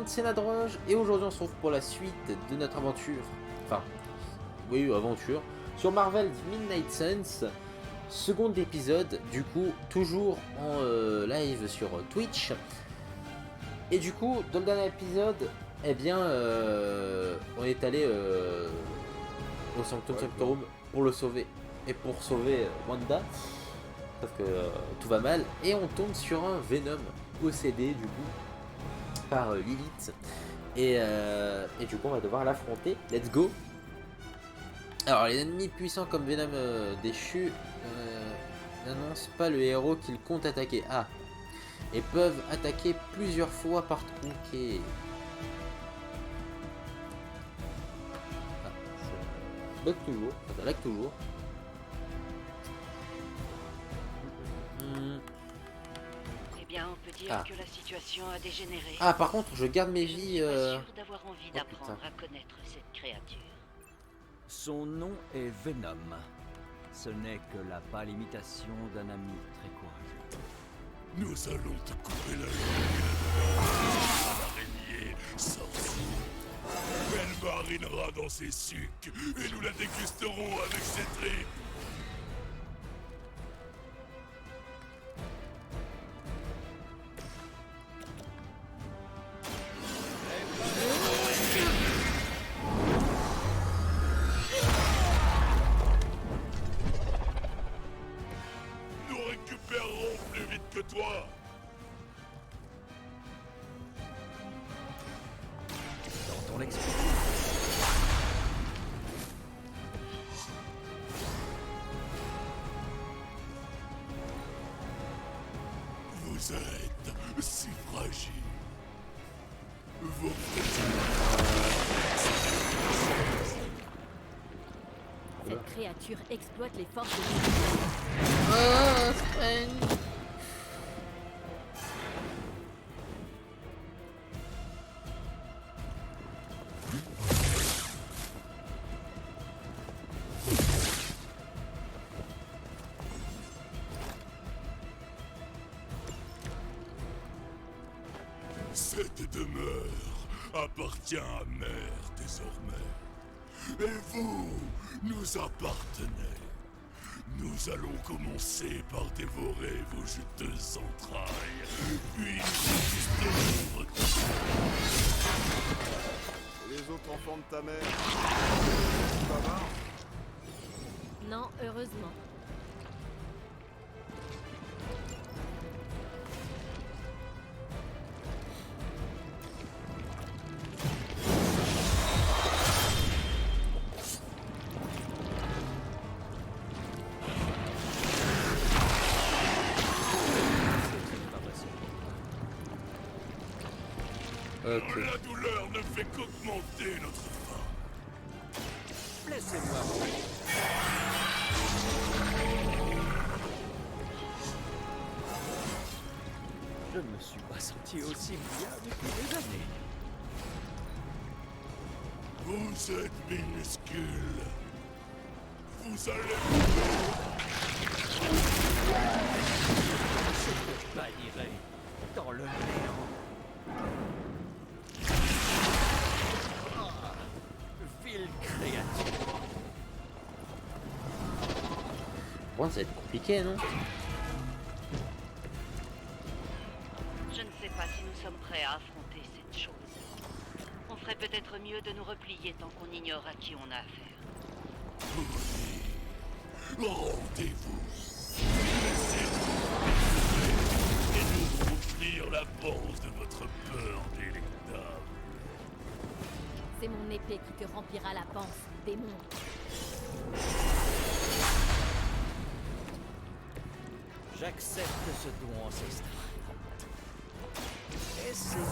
c'est Nadroge et aujourd'hui on se retrouve pour la suite de notre aventure, enfin, oui, aventure, sur Marvel's Midnight Suns, second épisode, du coup, toujours en live sur Twitch. Et du coup, dans le dernier épisode, eh bien, on est allé au Sanctum Sanctorum pour le sauver et pour sauver Wanda, parce que tout va mal, et on tombe sur un Venom possédé du coup par Lilith et du coup on va devoir l'affronter. Let's go. Alors les ennemis puissants comme Venom déchu n'annoncent pas le héros qu'ils comptent attaquer et peuvent attaquer plusieurs fois par tronquet. Ça bug toujours, ça lag toujours. Bien, on peut dire que la situation a dégénéré. Par contre, je garde mes vies. Je suis pas sûr d'avoir envie d'apprendre putain. à connaître cette créature. Son nom est Venom. Ce n'est que la pâle imitation d'un ami très courageux. Nous allons te couper la langue. L'araignée sorcière. Elle marinera dans ses sucs et nous la dégusterons avec ses tripes. Plus vite que toi. Dans ton expérience. Vous êtes si fragile. Vos Cette créature exploite les forces de Cette demeure appartient à Mère désormais. Et vous nous appartenez. Nous allons commencer par dévorer vos juteuses entrailles, puis nous dégusterons votre sang. Et les autres enfants de ta mère, pas marre? Non, heureusement. Okay. La douleur ne fait qu'augmenter notre faim. Laissez-moi. Je ne me suis pas senti aussi bien depuis des années. Vous êtes minuscule. Vous allez... Je baillirai dans le néant. Ville créature. Bon, ça va être compliqué, non? Je ne sais pas si nous sommes prêts à affronter cette chose. On ferait peut-être mieux de nous replier tant qu'on ignore à qui on a affaire. Rendez-vous. Laissez-nous et nous remplir la panse de votre peur délectable. C'est mon épée qui te remplira la panse, démon. J'accepte ce don ancestral. Et c'est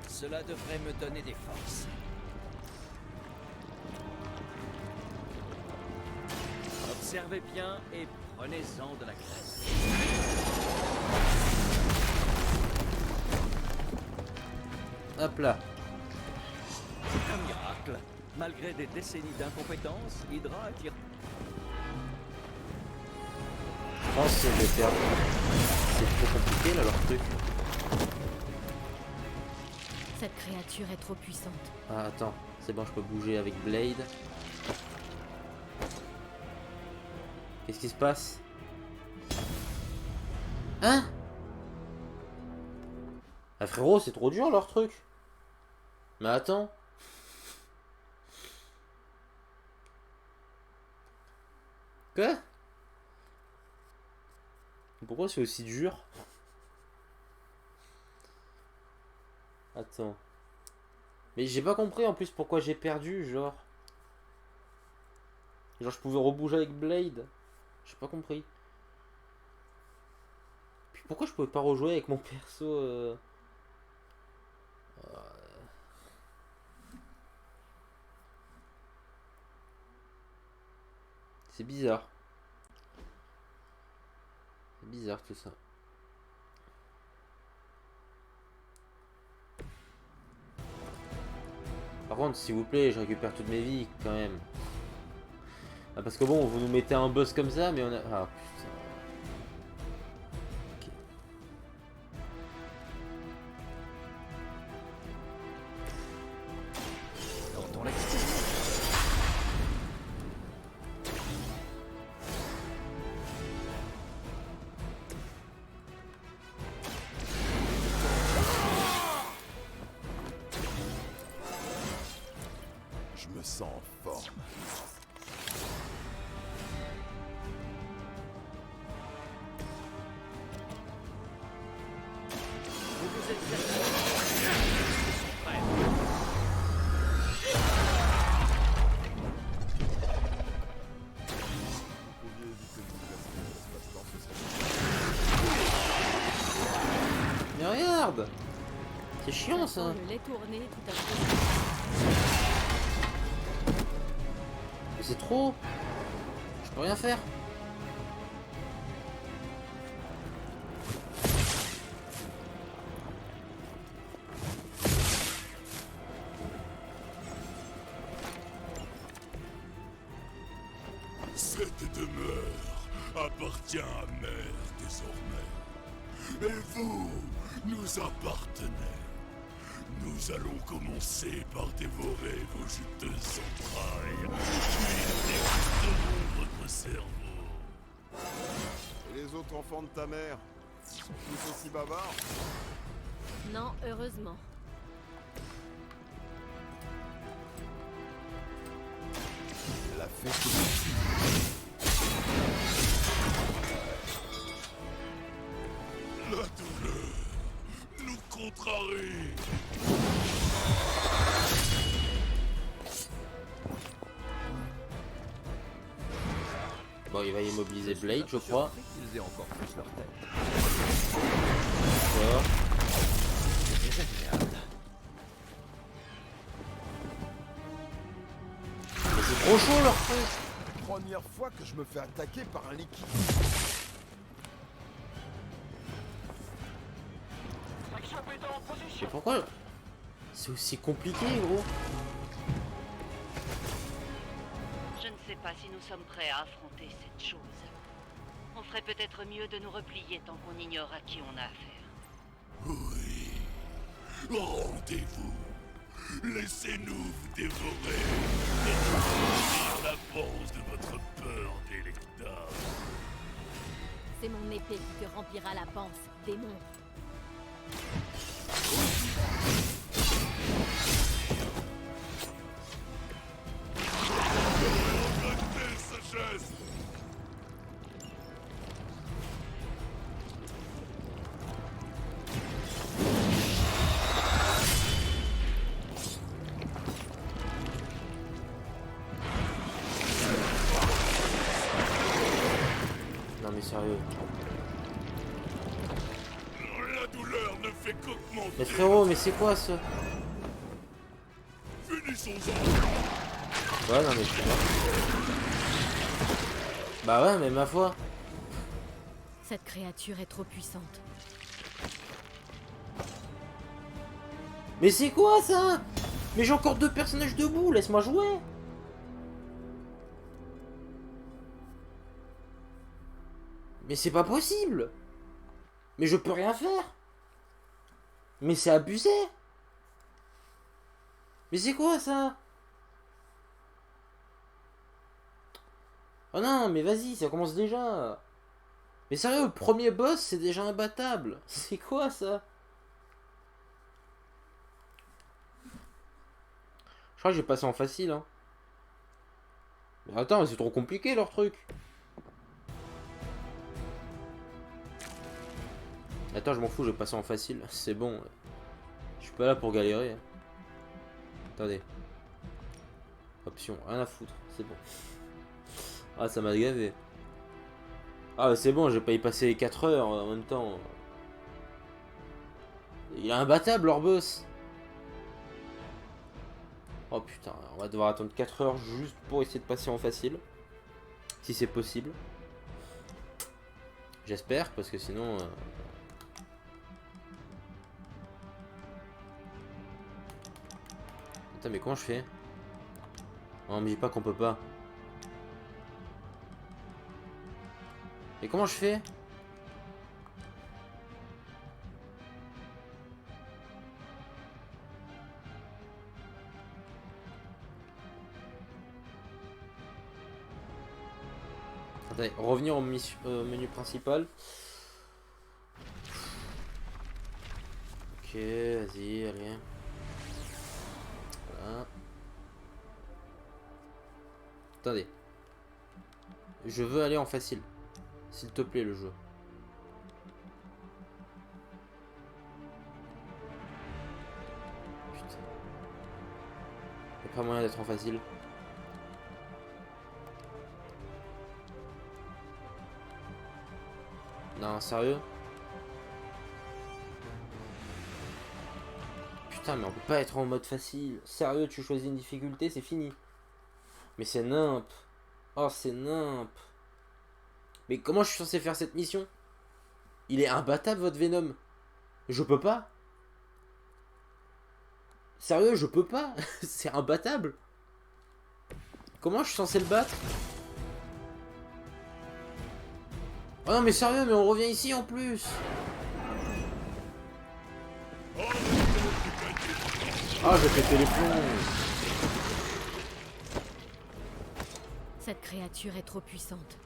cela devrait me donner des forces. Observez bien et prenez-en de la graisse. Hop là. Un miracle. Malgré des décennies d'incompétence, Hydra attire. Je pense que je vais perdre. c'est trop compliqué là leur truc. Cette créature est trop puissante. Ah attends, c'est bon, je peux bouger avec Blade. Qu'est-ce qui se passe? Hein? Ah frérot, c'est trop dur leur truc. Mais attends. Quoi? Pourquoi c'est aussi dur? Attends. Mais j'ai pas compris en plus pourquoi j'ai perdu, genre. Genre je pouvais rebouger avec Blade. J'ai pas compris. Puis pourquoi je pouvais pas rejouer avec mon perso C'est bizarre. C'est bizarre tout ça. Par contre, s'il vous plaît, je récupère toutes mes vies quand même. Ah, parce que bon, vous nous mettez un boss comme ça, mais on a... Ah putain. Ok. Dans ton lexique. Je me sens en forme. Vous pouviez éviter de nous laisser l'espace-temps, ce serait... Mais regarde! C'est chiant ça! Sent le lait tourné tout à fait. Mais c'est trop! Je peux rien faire! Cette demeure appartient à Mère désormais. Et vous nous appartenez. Nous allons commencer par dévorer vos juteuses entrailles, puis dégusterons votre cerveau. Et les autres enfants de ta mère sont tous aussi bavards? Non, heureusement. La fête La douleur nous contrarie. Bon, il va immobiliser Blade, je crois. Ils aient encore plus leur tête. D'accord. C'est désagréable. Mais c'est trop chaud leur truc! première fois que je me fais attaquer par un liquide. Mais pourquoi c'est aussi compliqué, gros? Je ne sais pas si nous sommes prêts à affronter cette chose. On ferait peut-être mieux de nous replier tant qu'on ignore à qui on a affaire. Oui. Rendez-vous. Laissez-nous vous dévorer. Et la panse de votre peur délectable. C'est mon épée qui te remplira la panse, démon. Actez sagesse. Non mais sérieux. La douleur ne fait qu'augmenter. Mais frérot, mais c'est quoi ça? Finissons-en. Ouais, non mais je sais pas. Bah ouais, mais ma foi. Cette créature est trop puissante. Mais c'est quoi ça? Mais j'ai encore 2 personnages debout, laisse-moi jouer. Mais c'est pas possible. Mais je peux rien faire. Mais c'est abusé. Mais c'est quoi ça? Oh non, mais vas-y, ça commence déjà. Mais sérieux, le premier boss, c'est déjà imbattable. C'est quoi ça? Je crois que j'ai passé en facile, hein. Mais attends, mais c'est trop compliqué leur truc. Attends, je m'en fous, je vais passer en facile. C'est bon. Je suis pas là pour galérer. Attendez. Option, rien à foutre, c'est bon. Ah, ça m'a gavé. Ah, c'est bon, je vais pas y passer 4 heures en même temps. Il est imbattable leur boss. Oh putain, on va devoir attendre 4 heures juste pour essayer de passer en facile. Si c'est possible. J'espère, parce que sinon... Attends, mais comment je fais? Non, me dis pas qu'on peut pas. Et comment je fais? Attendez, revenir au menu principal. Ok, vas-y, allez. Voilà. Attendez. Je veux aller en facile. S'il te plaît, le jeu. Putain. Y'a pas moyen d'être en facile. Non, sérieux? Putain, mais on peut pas être en mode facile. Sérieux, tu choisis une difficulté, c'est fini. Mais c'est nimp. Oh, c'est nimp. Mais comment je suis censé faire cette mission? Il est imbattable, votre Venom. Je peux pas. Sérieux, je peux pas. C'est imbattable. Comment je suis censé le battre? Oh non, mais sérieux, mais on revient ici en plus. Ah, je vais péter les plombs. Cette créature est trop puissante.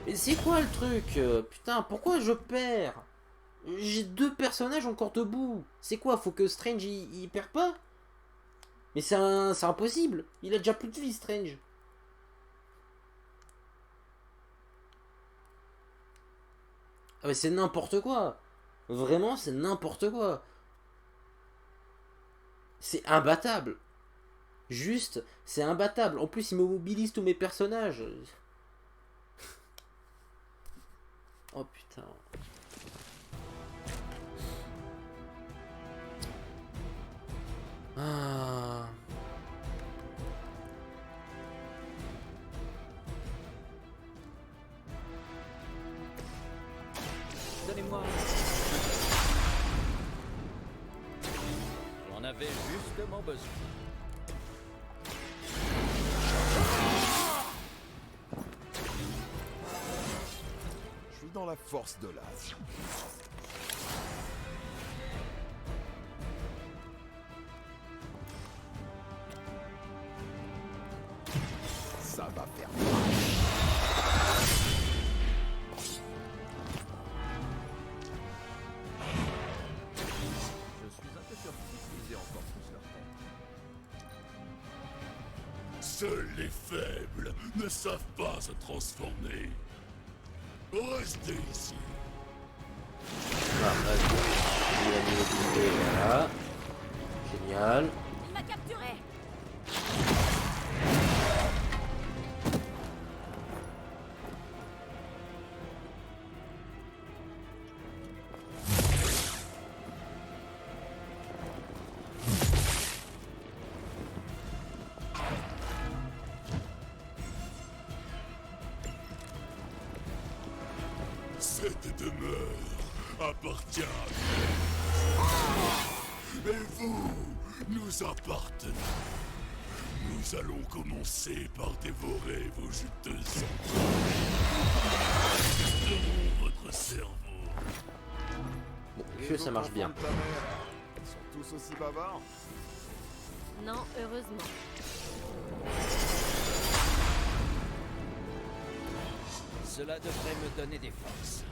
Mais c'est quoi le truc? Putain, pourquoi je perds? J'ai 2 personnages encore debout. C'est quoi? Faut que Strange il perd pas? Mais c'est impossible. Il a déjà plus de vie, Strange. Ah mais c'est n'importe quoi. Vraiment, c'est n'importe quoi. C'est imbattable. Juste, c'est imbattable. En plus, il me mobilise tous mes personnages. Oh putain. Ah. Donnez-moi. J'en avais justement besoin. Je suis dans la force de l'âge. Ça va faire mal. Je suis un peu surpris qu'ils aient encore tous leur tête. Seuls les faibles ne savent pas se transformer. Restez ici. Ah, vas-y. Il a mis l'utilité, voilà. Génial. Il m'a capturé. Cette demeure appartient à nous. Et vous nous appartenez. Nous allons commencer par dévorer vos juteuses entrailles. Votre cerveau. Bon, Les que ça autres marche bien. enfants de ta mère, ils sont tous aussi bavards? Non, heureusement. Cela devrait me donner des forces.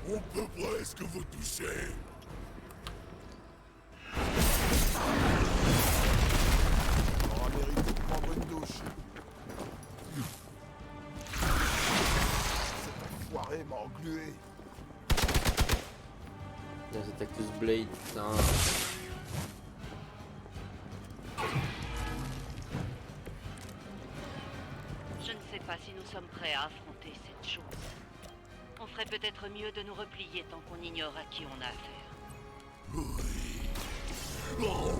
On peut presque vous toucher. On aura mérité de prendre une douche. Cet enfoiré m'a englué. Là, cet Actus Blade, putain. Je ne sais pas si nous sommes prêts à affronter cette chose. On ferait peut-être mieux de nous replier tant qu'on ignore à qui on a affaire. Oui. Oh.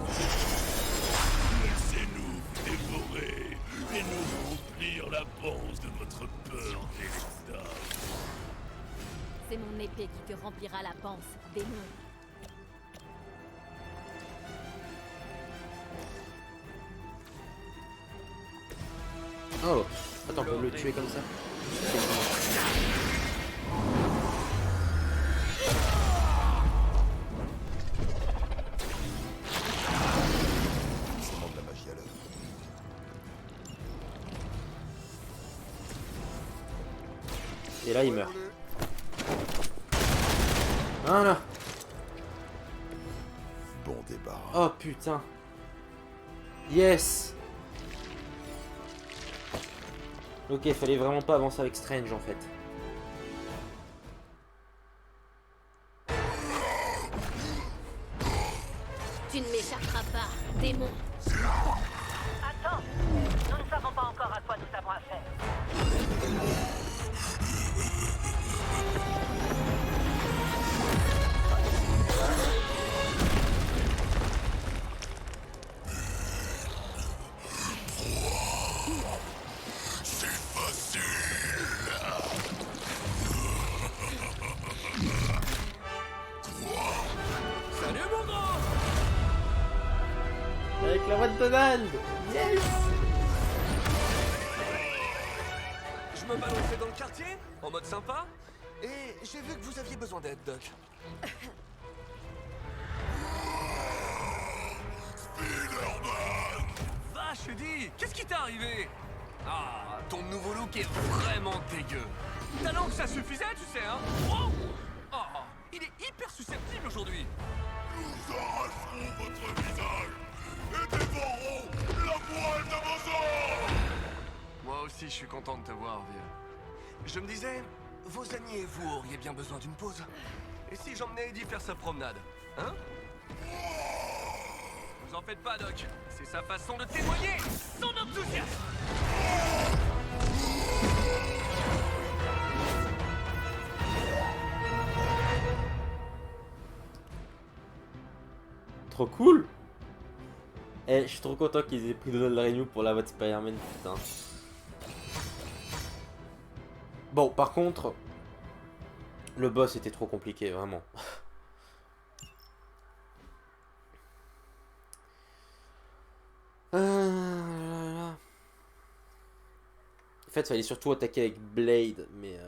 Laissez-nous vous dévorer et nous remplir la panse de votre peur délectable. C'est mon épée qui te remplira la panse, démon. Oh, attends, on peut le tuer comme ça? Ça manque de la magie à l'œuvre. Et là, il meurt. Volé. Voilà. Bon débarras. Oh putain. Yes. Ok, fallait vraiment pas avancer avec Strange en fait. Tu ne m'échapperas pas, démon. Attends! Nous ne savons pas encore à quoi nous avons affaire. C'est facile. Salut mon grand! Avec la voix de Donald. Yes. Je me balançais dans le quartier, en mode sympa, et j'ai vu que vous aviez besoin d'aide, Doc. Vache, Eddie, qu'est-ce qui t'est arrivé? Ah, ton nouveau look est vraiment dégueu. Talent que ça suffisait, tu sais, hein? Oh, oh, il est hyper susceptible aujourd'hui. Nous arracherons votre visage et dévorerons la moelle de vos os. Moi aussi, je suis content de te voir, vieux. Je me disais, vos amis et vous auriez bien besoin d'une pause. Et si j'emmenais Eddie faire sa promenade, hein? Vous en faites pas, Doc. C'est sa façon de témoigner son enthousiasme. Trop cool. Eh, je suis trop content qu'ils aient pris Donald Renew pour la voix de Spider-Man, putain. Bon, par contre, le boss était trop compliqué, vraiment. En fait, il fallait surtout attaquer avec Blade, mais...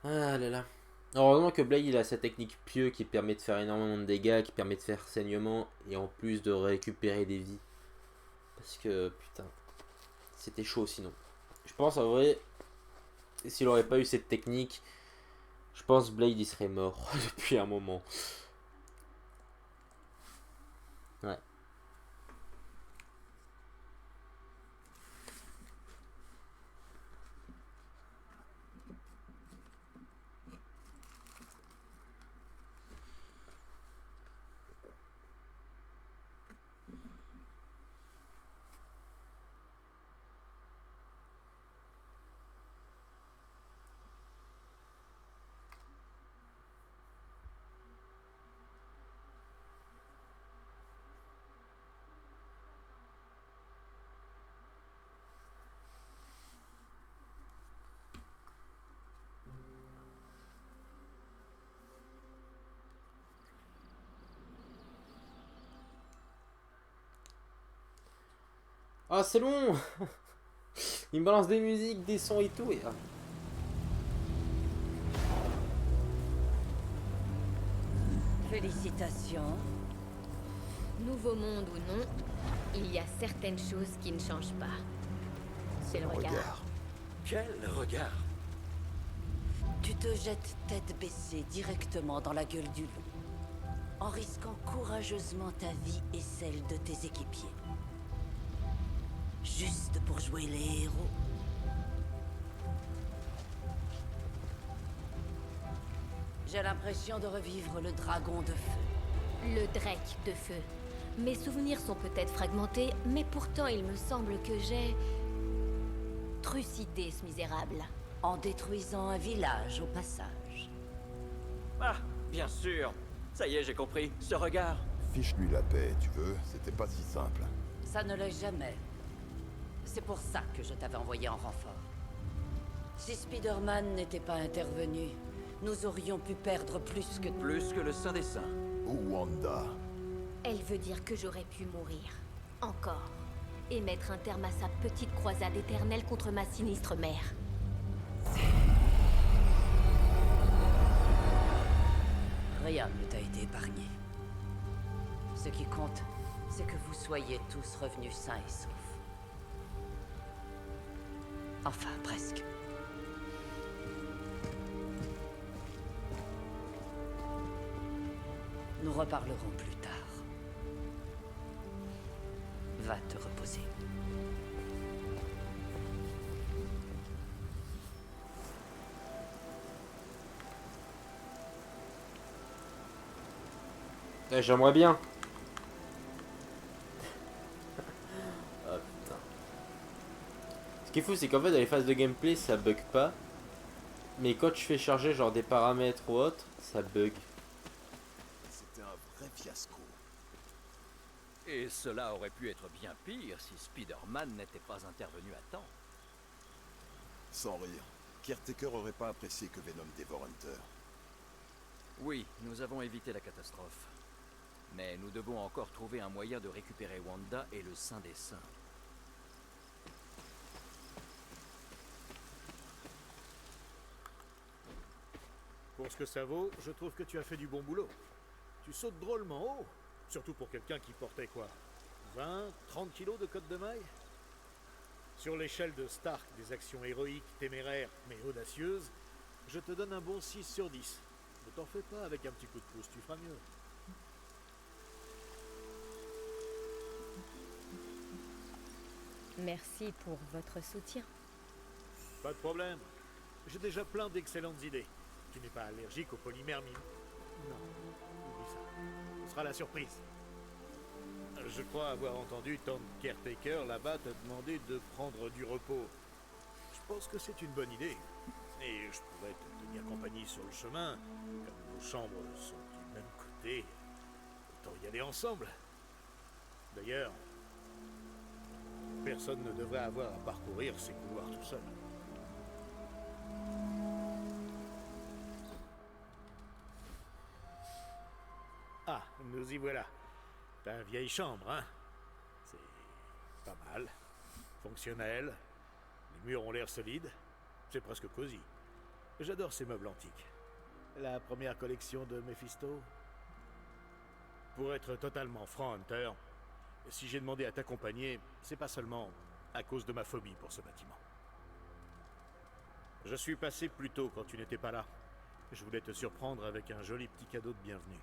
Ah là là. Heureusement que Blade il a sa technique pieux qui permet de faire énormément de dégâts, qui permet de faire saignement et en plus de récupérer des vies. Parce que putain, c'était chaud sinon. Je pense en vrai, s'il aurait pas eu cette technique, je pense Blade il serait mort depuis un moment. Ouais. Ah, c'est long. Il me balance des musiques, des sons et tout. Et... ah. Félicitations. Nouveau monde ou non, il y a certaines choses qui ne changent pas. C'est le regard. Quel regard! Tu te jettes tête baissée directement dans la gueule du loup, en risquant courageusement ta vie et celle de tes équipiers. Juste pour jouer les héros. J'ai l'impression de revivre le dragon de feu. Le Drake de feu. Mes souvenirs sont peut-être fragmentés, mais pourtant il me semble que j'ai... trucidé ce misérable. En détruisant un village au passage. Ah, bien sûr! Ça y est, j'ai compris. Ce regard. Fiche-lui la paix, tu veux. C'était pas si simple. Ça ne l'est jamais. C'est pour ça que je t'avais envoyé en renfort. Si Spider-Man n'était pas intervenu, nous aurions pu perdre plus que... Plus que le Saint des Saints. Ou Wanda. Elle veut dire que j'aurais pu mourir. Encore. Et mettre un terme à sa petite croisade éternelle contre ma sinistre mère. Rien ne t'a été épargné. Ce qui compte, c'est que vous soyez tous revenus sains et saufs. Enfin, presque. Nous reparlerons plus tard. Va te reposer. J'aimerais bien. Ah putain. Ce qui est fou, c'est qu'en fait, dans les phases de gameplay, ça bug pas. Mais quand je fais charger genre des paramètres ou autre, ça bug. C'était un vrai fiasco. Et cela aurait pu être bien pire si Spider-Man n'était pas intervenu à temps. Sans rire, Caretaker aurait pas apprécié que Venom dévore Hunter. Oui, nous avons évité la catastrophe. Mais nous devons encore trouver un moyen de récupérer Wanda et le Saint des Saints. Pour ce que ça vaut, je trouve que tu as fait du bon boulot. Tu sautes drôlement haut, surtout pour quelqu'un qui portait quoi 20, 30 kilos de côte de maille? Sur l'échelle de Stark des actions héroïques, téméraires, mais audacieuses, je te donne un bon 6 sur 10. Ne t'en fais pas, avec un petit coup de pouce, tu feras mieux. Merci pour votre soutien. Pas de problème. J'ai déjà plein d'excellentes idées. Tu n'es pas allergique aux polymères mime. Non, oublie ça. Ce sera la surprise. Je crois avoir entendu Tom Caretaker là-bas te demander de prendre du repos. Je pense que c'est une bonne idée. Et je pourrais te tenir compagnie sur le chemin. Comme nos chambres sont du même côté, autant y aller ensemble. D'ailleurs, personne ne devrait avoir à parcourir ces couloirs tout seul. Ah, nous y voilà. T'as une vieille chambre, hein? C'est pas mal. Fonctionnel. Les murs ont l'air solides. C'est presque cosy. J'adore ces meubles antiques. La première collection de Mephisto. Pour être totalement franc, Hunter, si j'ai demandé à t'accompagner, c'est pas seulement à cause de ma phobie pour ce bâtiment. Je suis passé plus tôt quand tu n'étais pas là. Je voulais te surprendre avec un joli petit cadeau de bienvenue.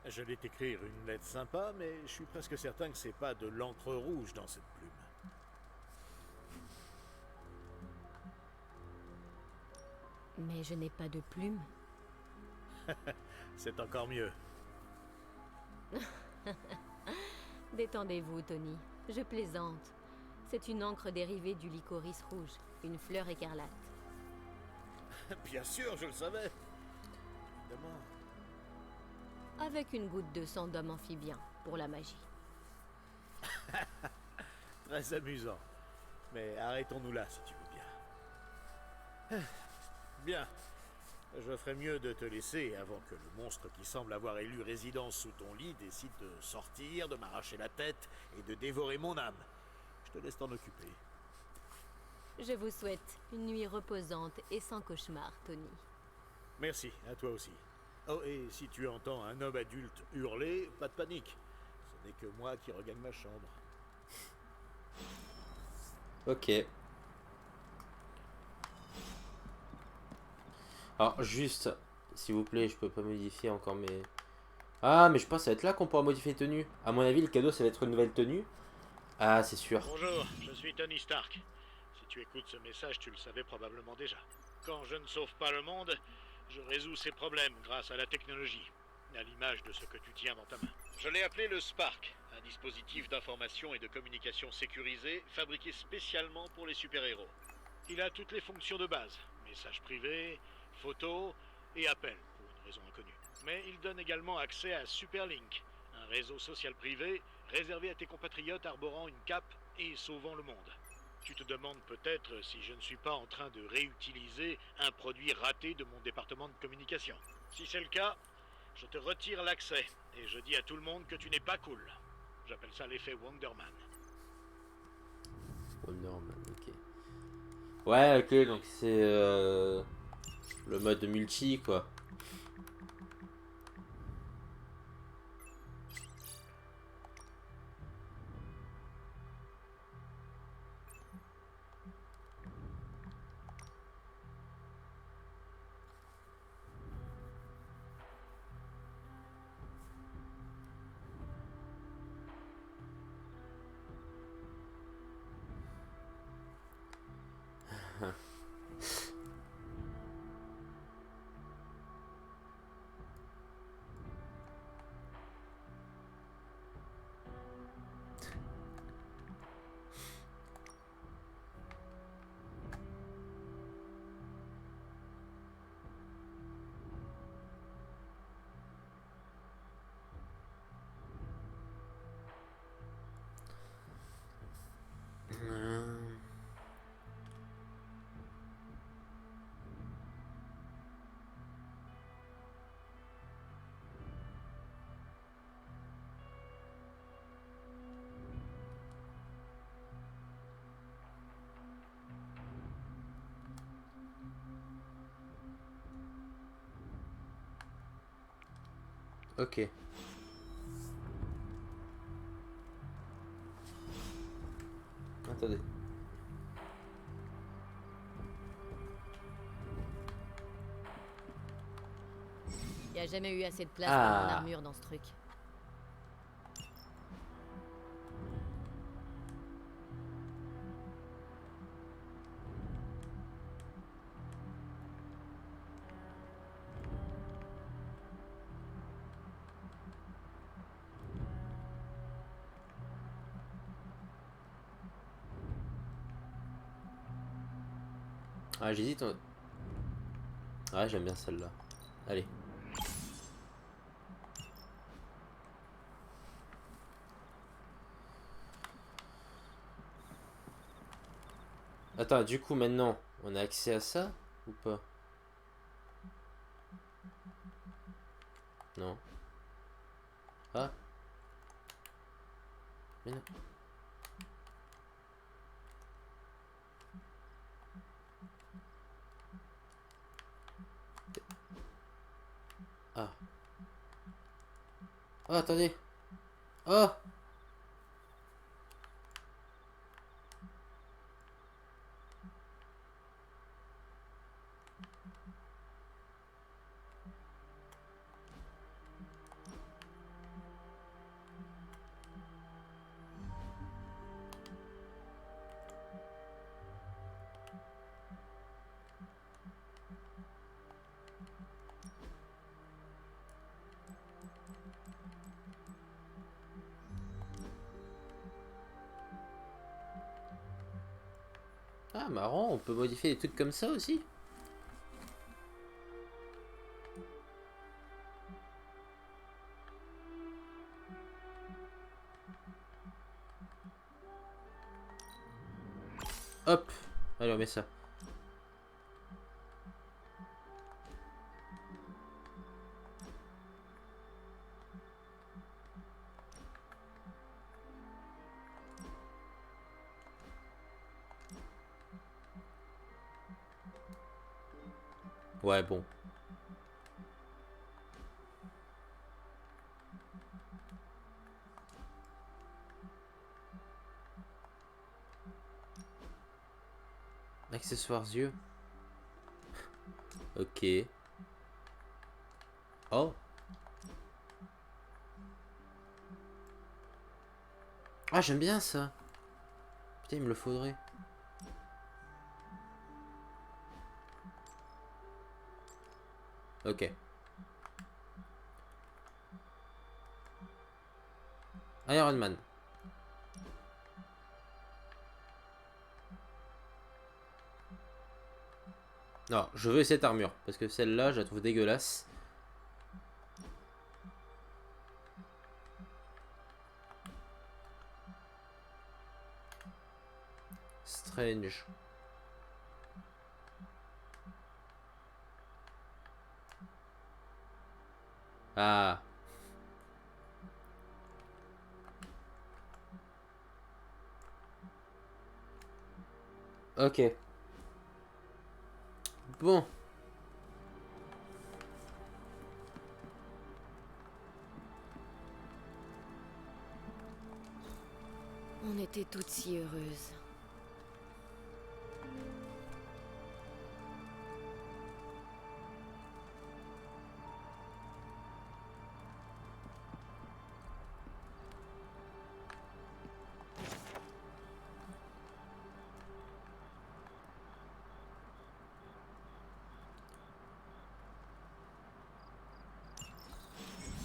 Je vais t'écrire une lettre sympa, mais je suis presque certain que c'est pas de l'encre rouge dans cette plume. Mais je n'ai pas de plume. C'est encore mieux. Détendez-vous, Tony. Je plaisante. C'est une encre dérivée du licorice rouge, une fleur écarlate. Bien sûr, je le savais. Évidemment. Avec une goutte de sang d'homme amphibien, pour la magie. Très amusant. Mais arrêtons-nous là, si tu veux bien. Bien. Je ferais mieux de te laisser avant que le monstre qui semble avoir élu résidence sous ton lit décide de sortir, de m'arracher la tête et de dévorer mon âme. Je te laisse t'en occuper. Je vous souhaite une nuit reposante et sans cauchemar, Tony. Merci, à toi aussi. Oh, et si tu entends un homme adulte hurler, pas de panique. Ce n'est que moi qui regagne ma chambre. Ok. Alors juste, s'il vous plaît, je peux pas modifier encore mes... Ah, mais je pense que ça va être là qu'on pourra modifier les tenues. À mon avis, le cadeau, ça va être une nouvelle tenue. Ah, c'est sûr. Bonjour, je suis Tony Stark. Si tu écoutes ce message, tu le savais probablement déjà. Quand je ne sauve pas le monde, je résous ses problèmes grâce à la technologie, à l'image de ce que tu tiens dans ta main. Je l'ai appelé le Spark, un dispositif d'information et de communication sécurisé fabriqué spécialement pour les super-héros. Il a toutes les fonctions de base, messages privés, photos et appels, pour une raison inconnue. Mais il donne également accès à Superlink, un réseau social privé réservé à tes compatriotes arborant une cape et sauvant le monde. Tu te demandes peut-être si je ne suis pas en train de réutiliser un produit raté de mon département de communication. Si c'est le cas, je te retire l'accès et je dis à tout le monde que tu n'es pas cool. J'appelle ça l'effet Wonderman. Wonderman, ok. Ouais, ok, donc c'est le mode multi, quoi. Ok. Attendez. Y a jamais eu assez de place pour mon armure dans ce truc. Ah, j'hésite. Ah, j'aime bien celle-là. Allez. Attends, du coup, maintenant, on a accès à ça ou pas? Non. Ah. Mais non. Ah. Oh, attendez. Oh. Ah, marrant, on peut modifier des trucs comme ça aussi. Hop. Allez, on met ça. Ouais, bon. Accessoires yeux. Ok. Oh. Ah, j'aime bien ça. Putain, il me le faudrait. Ok. Iron Man. Non, je veux cette armure. Parce que celle-là, je la trouve dégueulasse. Strange. Ah. Ok. Bon. On était toutes si heureuses.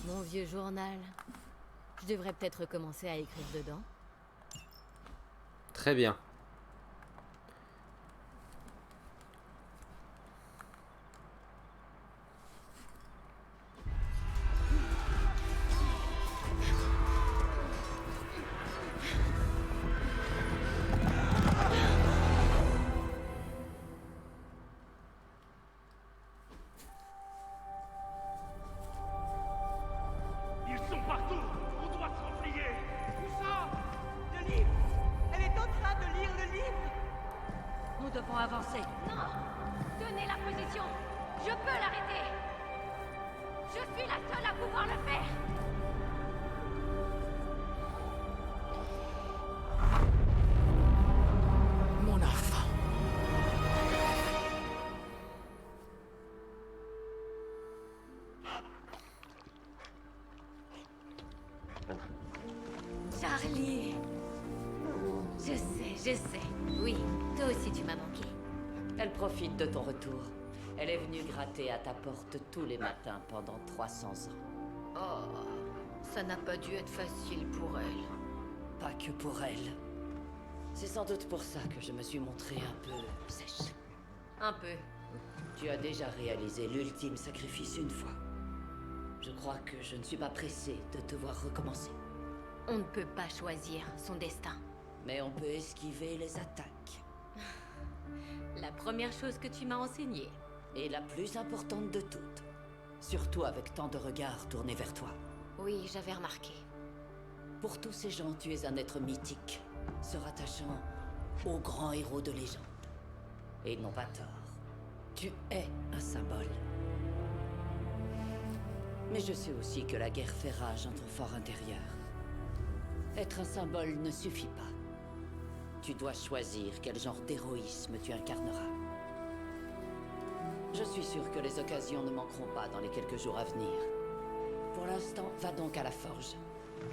Mon vieux journal. Je devrais peut-être recommencer à écrire dedans. Très bien. Ils sont partout. On doit se replier. Où ça? Le livre. Elle est en train de lire le livre. Nous devons avancer. Non! Tenez la position! Je peux l'arrêter! Je suis la seule à pouvoir le faire! Mon enfant. Charlie! Je sais. Oui, toi aussi tu m'as manqué. Elle profite de ton retour. Elle est venue gratter à ta porte tous les matins pendant 300 ans. Oh, ça n'a pas dû être facile pour elle. Pas que pour elle. C'est sans doute pour ça que je me suis montrée un peu sèche. Un peu. Tu as déjà réalisé l'ultime sacrifice une fois. Je crois que je ne suis pas pressée de te voir recommencer. On ne peut pas choisir son destin. Mais on peut esquiver les attaques. La première chose que tu m'as enseignée. Et la plus importante de toutes. Surtout avec tant de regards tournés vers toi. Oui, j'avais remarqué. Pour tous ces gens, tu es un être mythique, se rattachant aux grands héros de légende. Et ils n'ont pas tort. Tu es un symbole. Mais je sais aussi que la guerre fait rage en ton fort intérieur. Être un symbole ne suffit pas. Tu dois choisir quel genre d'héroïsme tu incarneras. Je suis sûr que les occasions ne manqueront pas dans les quelques jours à venir. Pour l'instant, va donc à la forge.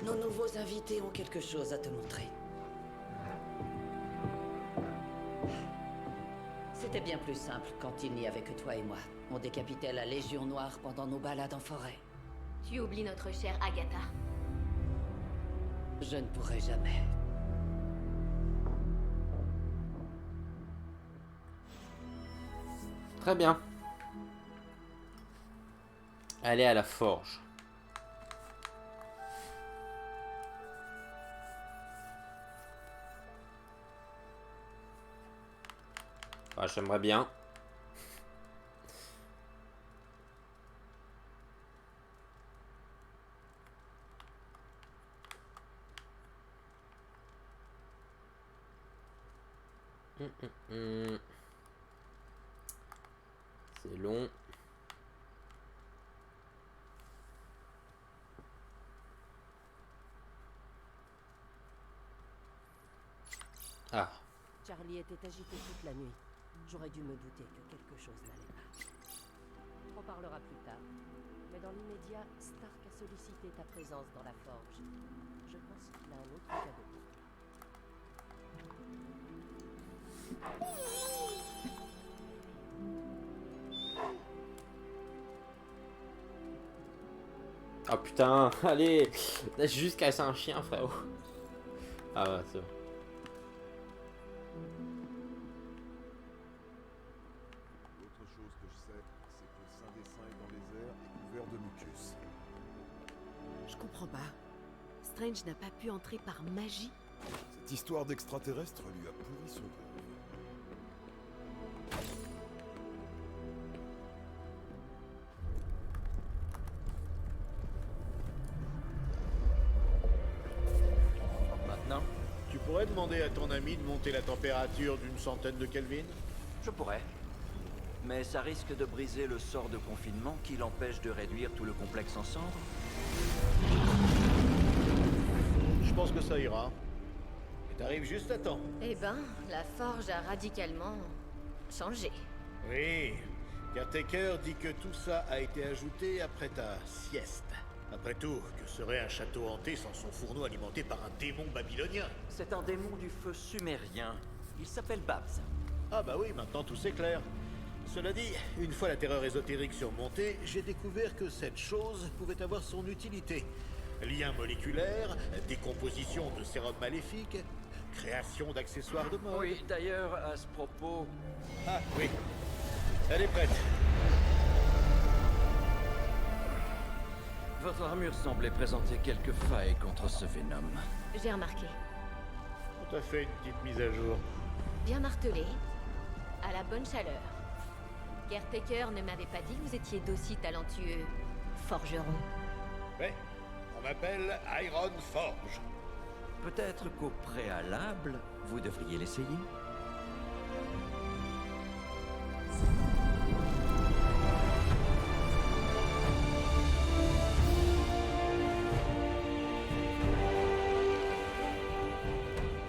Nos nouveaux invités ont quelque chose à te montrer. C'était bien plus simple quand il n'y avait que toi et moi. On décapitait la Légion Noire pendant nos balades en forêt. Tu oublies notre chère Agatha. Je ne pourrai jamais. Très bien. Allez à la forge. Ah, j'aimerais bien. C'est long. Ah. Charlie était agité toute la nuit. J'aurais dû me douter que quelque chose n'allait pas. On en parlera plus tard. Mais dans l'immédiat, Stark a sollicité ta présence dans la forge. Je pense qu'il a un autre cadeau pour toi. Ah putain, allez, j'ai juste cassé un chien, frérot. Ah ouais, c'est bon. L'autre chose que je sais, c'est que le Saint des Saints est dans les airs et couvert de mucus. Je comprends pas. Strange n'a pas pu entrer par magie. Cette histoire d'extraterrestre lui a pourri son rêve. Maintenant, Tu pourrais demander à ton ami de monter la température d'une centaine de Kelvin? je pourrais. Mais ça risque de briser le sort de confinement qui l'empêche de réduire tout le complexe en cendres. Je pense que ça ira. Et t'arrives juste à temps. Eh ben, la forge a radicalement changé. Oui, Caretaker dit que tout ça a été ajouté après ta sieste. Après tout, que serait un château hanté sans son fourneau alimenté par un démon babylonien? C'est un démon du feu sumérien. Il s'appelle Babs. Ah bah oui, maintenant tout c'est clair. Cela dit, une fois la terreur ésotérique surmontée, j'ai découvert que cette chose pouvait avoir son utilité. Lien moléculaire, décomposition de sérum maléfique, création d'accessoires de mode. Oui, d'ailleurs, à ce propos, Ah oui, elle est prête. votre armure semblait présenter quelques failles contre ce Venom. J'ai remarqué. On t'a fait une petite mise à jour. Bien martelé, à la bonne chaleur. Caretaker ne m'avait pas dit que vous étiez d'aussi talentueux forgeron. Ouais, on m'appelle Iron Forge. Peut-être qu'au préalable, vous devriez l'essayer.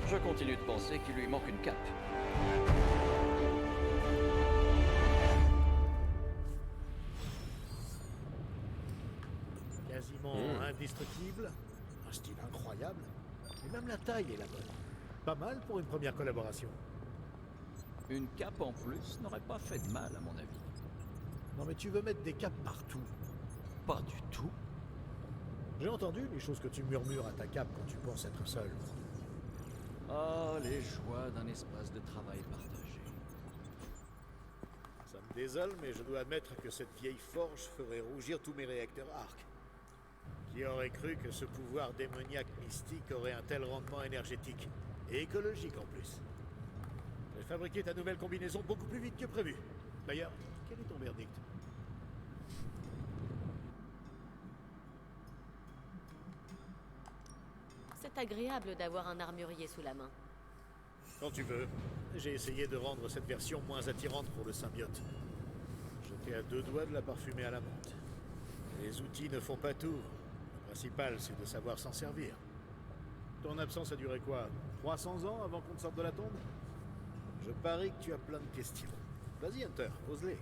Je continue de penser qu'il lui manque une cape. Quasiment indestructible, un style incroyable, et même la taille est la bonne. Pas mal pour une première collaboration. Une cape en plus n'aurait pas fait de mal, à mon avis. Non mais tu veux mettre des capes partout. Pas du tout. J'ai entendu les choses que tu murmures à ta cape quand tu penses être seul. Ah, les joies d'un espace de travail partagé. Ça me désole, mais je dois admettre que cette vieille forge ferait rougir tous mes réacteurs arc. Qui aurait cru que ce pouvoir démoniaque mystique aurait un tel rendement énergétique et écologique en plus. J'ai fabriqué ta nouvelle combinaison beaucoup plus vite que prévu. D'ailleurs, quel est ton verdict? C'est agréable d'avoir un armurier sous la main. Quand tu veux. J'ai essayé de rendre cette version moins attirante pour le symbiote. J'étais à 2 doigts de la parfumer à la menthe. Les outils ne font pas tout. Le principal, c'est de savoir s'en servir. Ton absence a duré quoi? 300 ans avant qu'on te sorte de la tombe? Je parie que tu as plein de questions. Vas-y, Hunter, ose-les.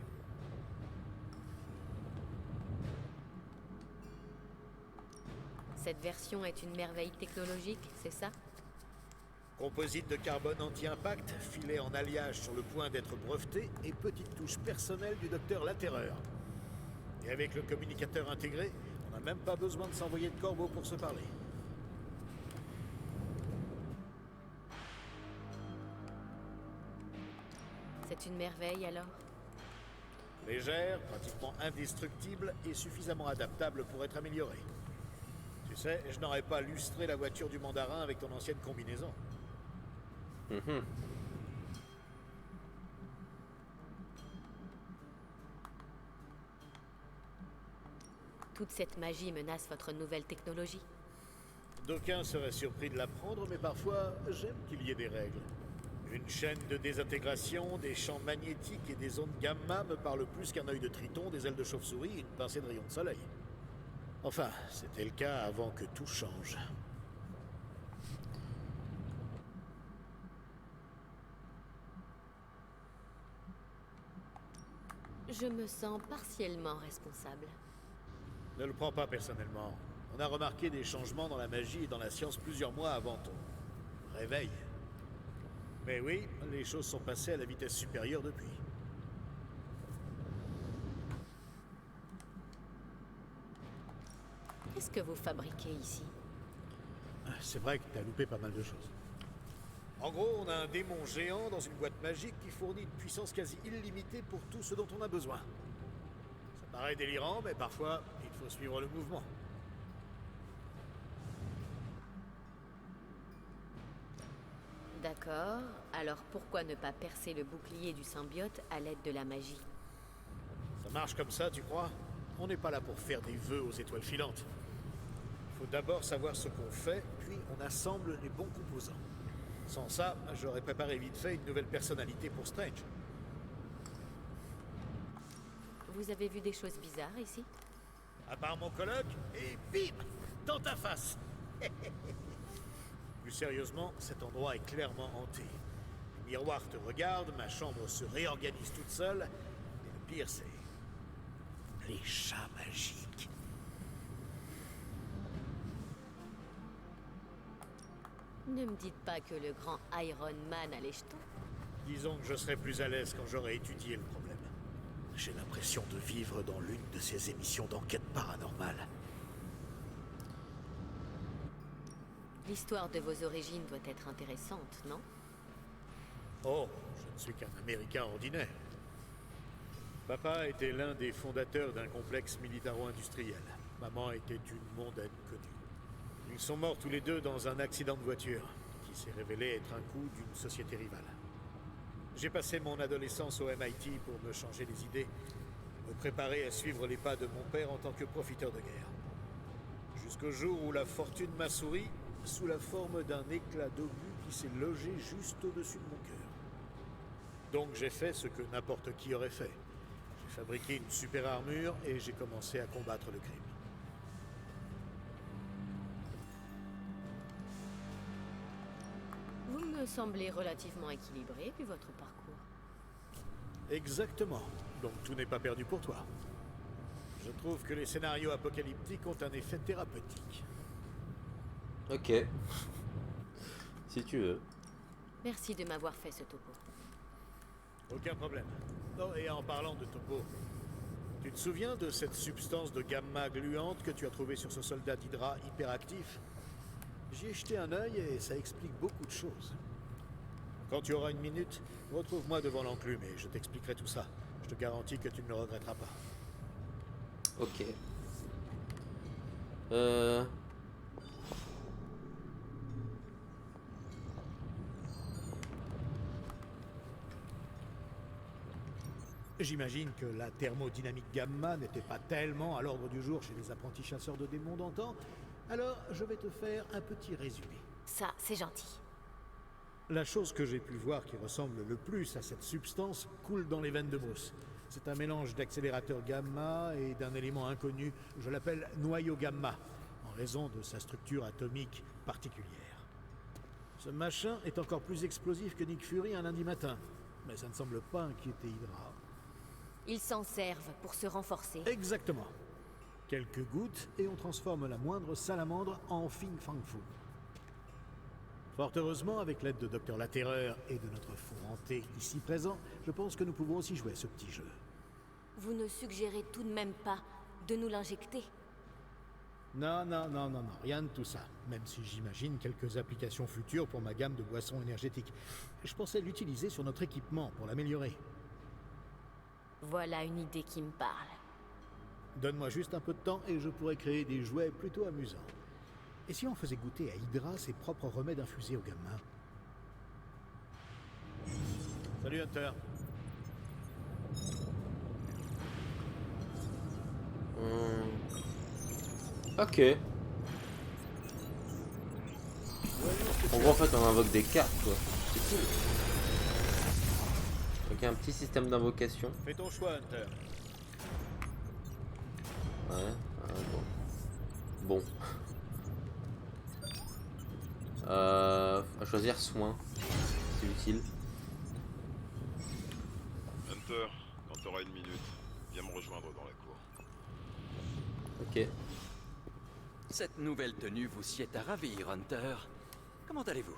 Cette version est une merveille technologique, c'est ça? Composite de carbone anti-impact, filet en alliage sur le point d'être breveté et petite touche personnelle du docteur Laterreur. Et avec le communicateur intégré, on n'a même pas besoin de s'envoyer de corbeau pour se parler. C'est une merveille alors? Légère, pratiquement indestructible et suffisamment adaptable pour être améliorée. Tu sais, je n'aurais pas lustré la voiture du mandarin avec ton ancienne combinaison. Toute cette magie menace votre nouvelle technologie. D'aucuns seraient surpris de l'apprendre, mais parfois, j'aime qu'il y ait des règles. Une chaîne de désintégration, des champs magnétiques et des ondes gamma me parle plus qu'un œil de triton, des ailes de chauve-souris et une pincée de rayons de soleil. Enfin, c'était le cas avant que tout change. Je me sens partiellement responsable. Ne le prends pas personnellement. On a remarqué des changements dans la magie et dans la science plusieurs mois avant ton réveil. Mais oui, les choses sont passées à la vitesse supérieure depuis. Qu'est-ce que vous fabriquez ici? C'est vrai que t'as loupé pas mal de choses. En gros, on a un démon géant dans une boîte magique qui fournit une puissance quasi illimitée pour tout ce dont on a besoin. Ça paraît délirant, mais parfois, il faut suivre le mouvement. D'accord, alors pourquoi ne pas percer le bouclier du symbiote à l'aide de la magie? Ça marche comme ça, tu crois? On n'est pas là pour faire des vœux aux étoiles filantes. Il faut d'abord savoir ce qu'on fait, puis on assemble les bons composants. Sans ça, j'aurais préparé vite fait une nouvelle personnalité pour Strange. Vous avez vu des choses bizarres ici? À part mon coloc, et bim! Dans ta face! Plus sérieusement, cet endroit est clairement hanté. Les miroirs te regardent, ma chambre se réorganise toute seule, et le pire c'est... les chats magiques. Ne me dites pas que le grand Iron Man a les jetons. Disons que je serai plus à l'aise quand j'aurai étudié le problème. J'ai l'impression de vivre dans l'une de ces émissions d'enquête paranormale. L'histoire de vos origines doit être intéressante, non? Oh, je ne suis qu'un Américain ordinaire. Papa était l'un des fondateurs d'un complexe militaro-industriel. Maman était une mondaine connue. Ils sont morts tous les deux dans un accident de voiture, qui s'est révélé être un coup d'une société rivale. J'ai passé mon adolescence au MIT pour me changer les idées, me préparer à suivre les pas de mon père en tant que profiteur de guerre. Jusqu'au jour où la fortune m'a souri, sous la forme d'un éclat d'obus qui s'est logé juste au-dessus de mon cœur. Donc j'ai fait ce que n'importe qui aurait fait. J'ai fabriqué une super armure et j'ai commencé à combattre le crime. Vous me semblez relativement équilibré vu votre parcours. Exactement. Donc tout n'est pas perdu pour toi. Je trouve que les scénarios apocalyptiques ont un effet thérapeutique. Ok. Si tu veux. Merci de m'avoir fait ce topo. Aucun problème. Oh, et en parlant de topo, tu te souviens de cette substance de gamma gluante que tu as trouvée sur ce soldat d'Hydra hyperactif? J'y ai jeté un œil et ça explique beaucoup de choses. Quand tu auras une minute, retrouve-moi devant l'enclume et je t'expliquerai tout ça. Je te garantis que tu ne le regretteras pas. Ok. J'imagine que la thermodynamique gamma n'était pas tellement à l'ordre du jour chez les apprentis chasseurs de démons d'antan, alors je vais te faire un petit résumé. Ça, c'est gentil. La chose que j'ai pu voir qui ressemble le plus à cette substance coule dans les veines de Bruce. C'est un mélange d'accélérateur gamma et d'un élément inconnu, je l'appelle noyau gamma, en raison de sa structure atomique particulière. Ce machin est encore plus explosif que Nick Fury un lundi matin, mais ça ne semble pas inquiéter Hydra. Ils s'en servent pour se renforcer. Exactement. Quelques gouttes et on transforme la moindre salamandre en Fing Fang Fu. Fort heureusement, avec l'aide de Dr La Terreur et de notre fou hanté ici présent, je pense que nous pouvons aussi jouer à ce petit jeu. Vous ne suggérez tout de même pas de nous l'injecter? Non, rien de tout ça. Même si j'imagine quelques applications futures pour ma gamme de boissons énergétiques. Je pensais l'utiliser sur notre équipement pour l'améliorer. Voilà une idée qui me parle. Donne-moi juste un peu de temps et je pourrais créer des jouets plutôt amusants. Et si on faisait goûter à Hydra ses propres remèdes infusés au gamma? Salut Hunter. Ok. En gros, en fait, on invoque des cartes, quoi. C'est cool. Donc un petit système d'invocation. Fais ton choix, Hunter. Ouais, bon. À choisir soin, c'est utile. Hunter, quand t'auras une minute, viens me rejoindre dans la cour. Ok. Cette nouvelle tenue vous sied à ravir, Hunter. Comment allez-vous?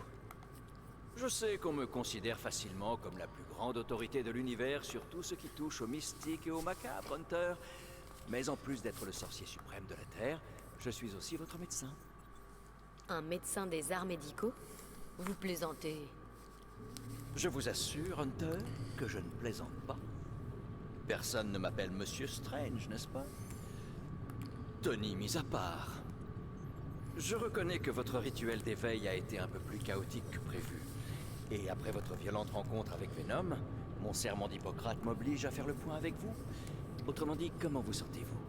Je sais qu'on me considère facilement comme la plus grande autorité de l'univers sur tout ce qui touche au mystique et au macabre, Hunter. Mais en plus d'être le sorcier suprême de la Terre, je suis aussi votre médecin. Un médecin des arts médicaux? Vous plaisantez. Je vous assure, Hunter, que je ne plaisante pas. Personne ne m'appelle Monsieur Strange, n'est-ce pas? Tony mis à part. Je reconnais que votre rituel d'éveil a été un peu plus chaotique que prévu. Et après votre violente rencontre avec Venom, mon serment d'Hippocrate m'oblige à faire le point avec vous. Autrement dit, comment vous sentez-vous?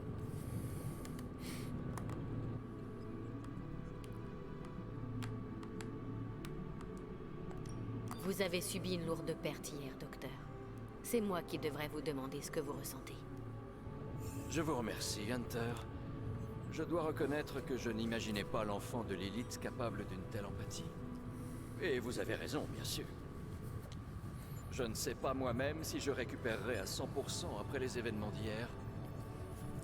Vous avez subi une lourde perte hier, docteur. C'est moi qui devrais vous demander ce que vous ressentez. Je vous remercie, Hunter. Je dois reconnaître que je n'imaginais pas l'enfant de Lilith capable d'une telle empathie. Et vous avez raison, bien sûr. Je ne sais pas moi-même si je récupérerai à 100% après les événements d'hier.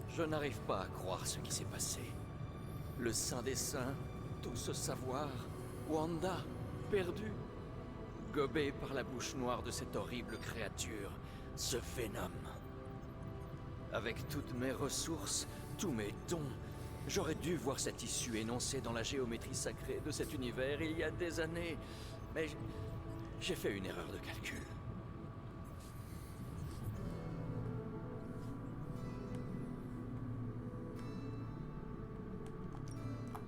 Je n'arrive pas à croire ce qui s'est passé. Le Saint des Saints, tout ce savoir, Wanda, perdue, gobée par la bouche noire de cette horrible créature, ce Venom. Avec toutes mes ressources, tous mes dons, j'aurais dû voir cette issue énoncée dans la géométrie sacrée de cet univers il y a des années. Mais j'ai fait une erreur de calcul.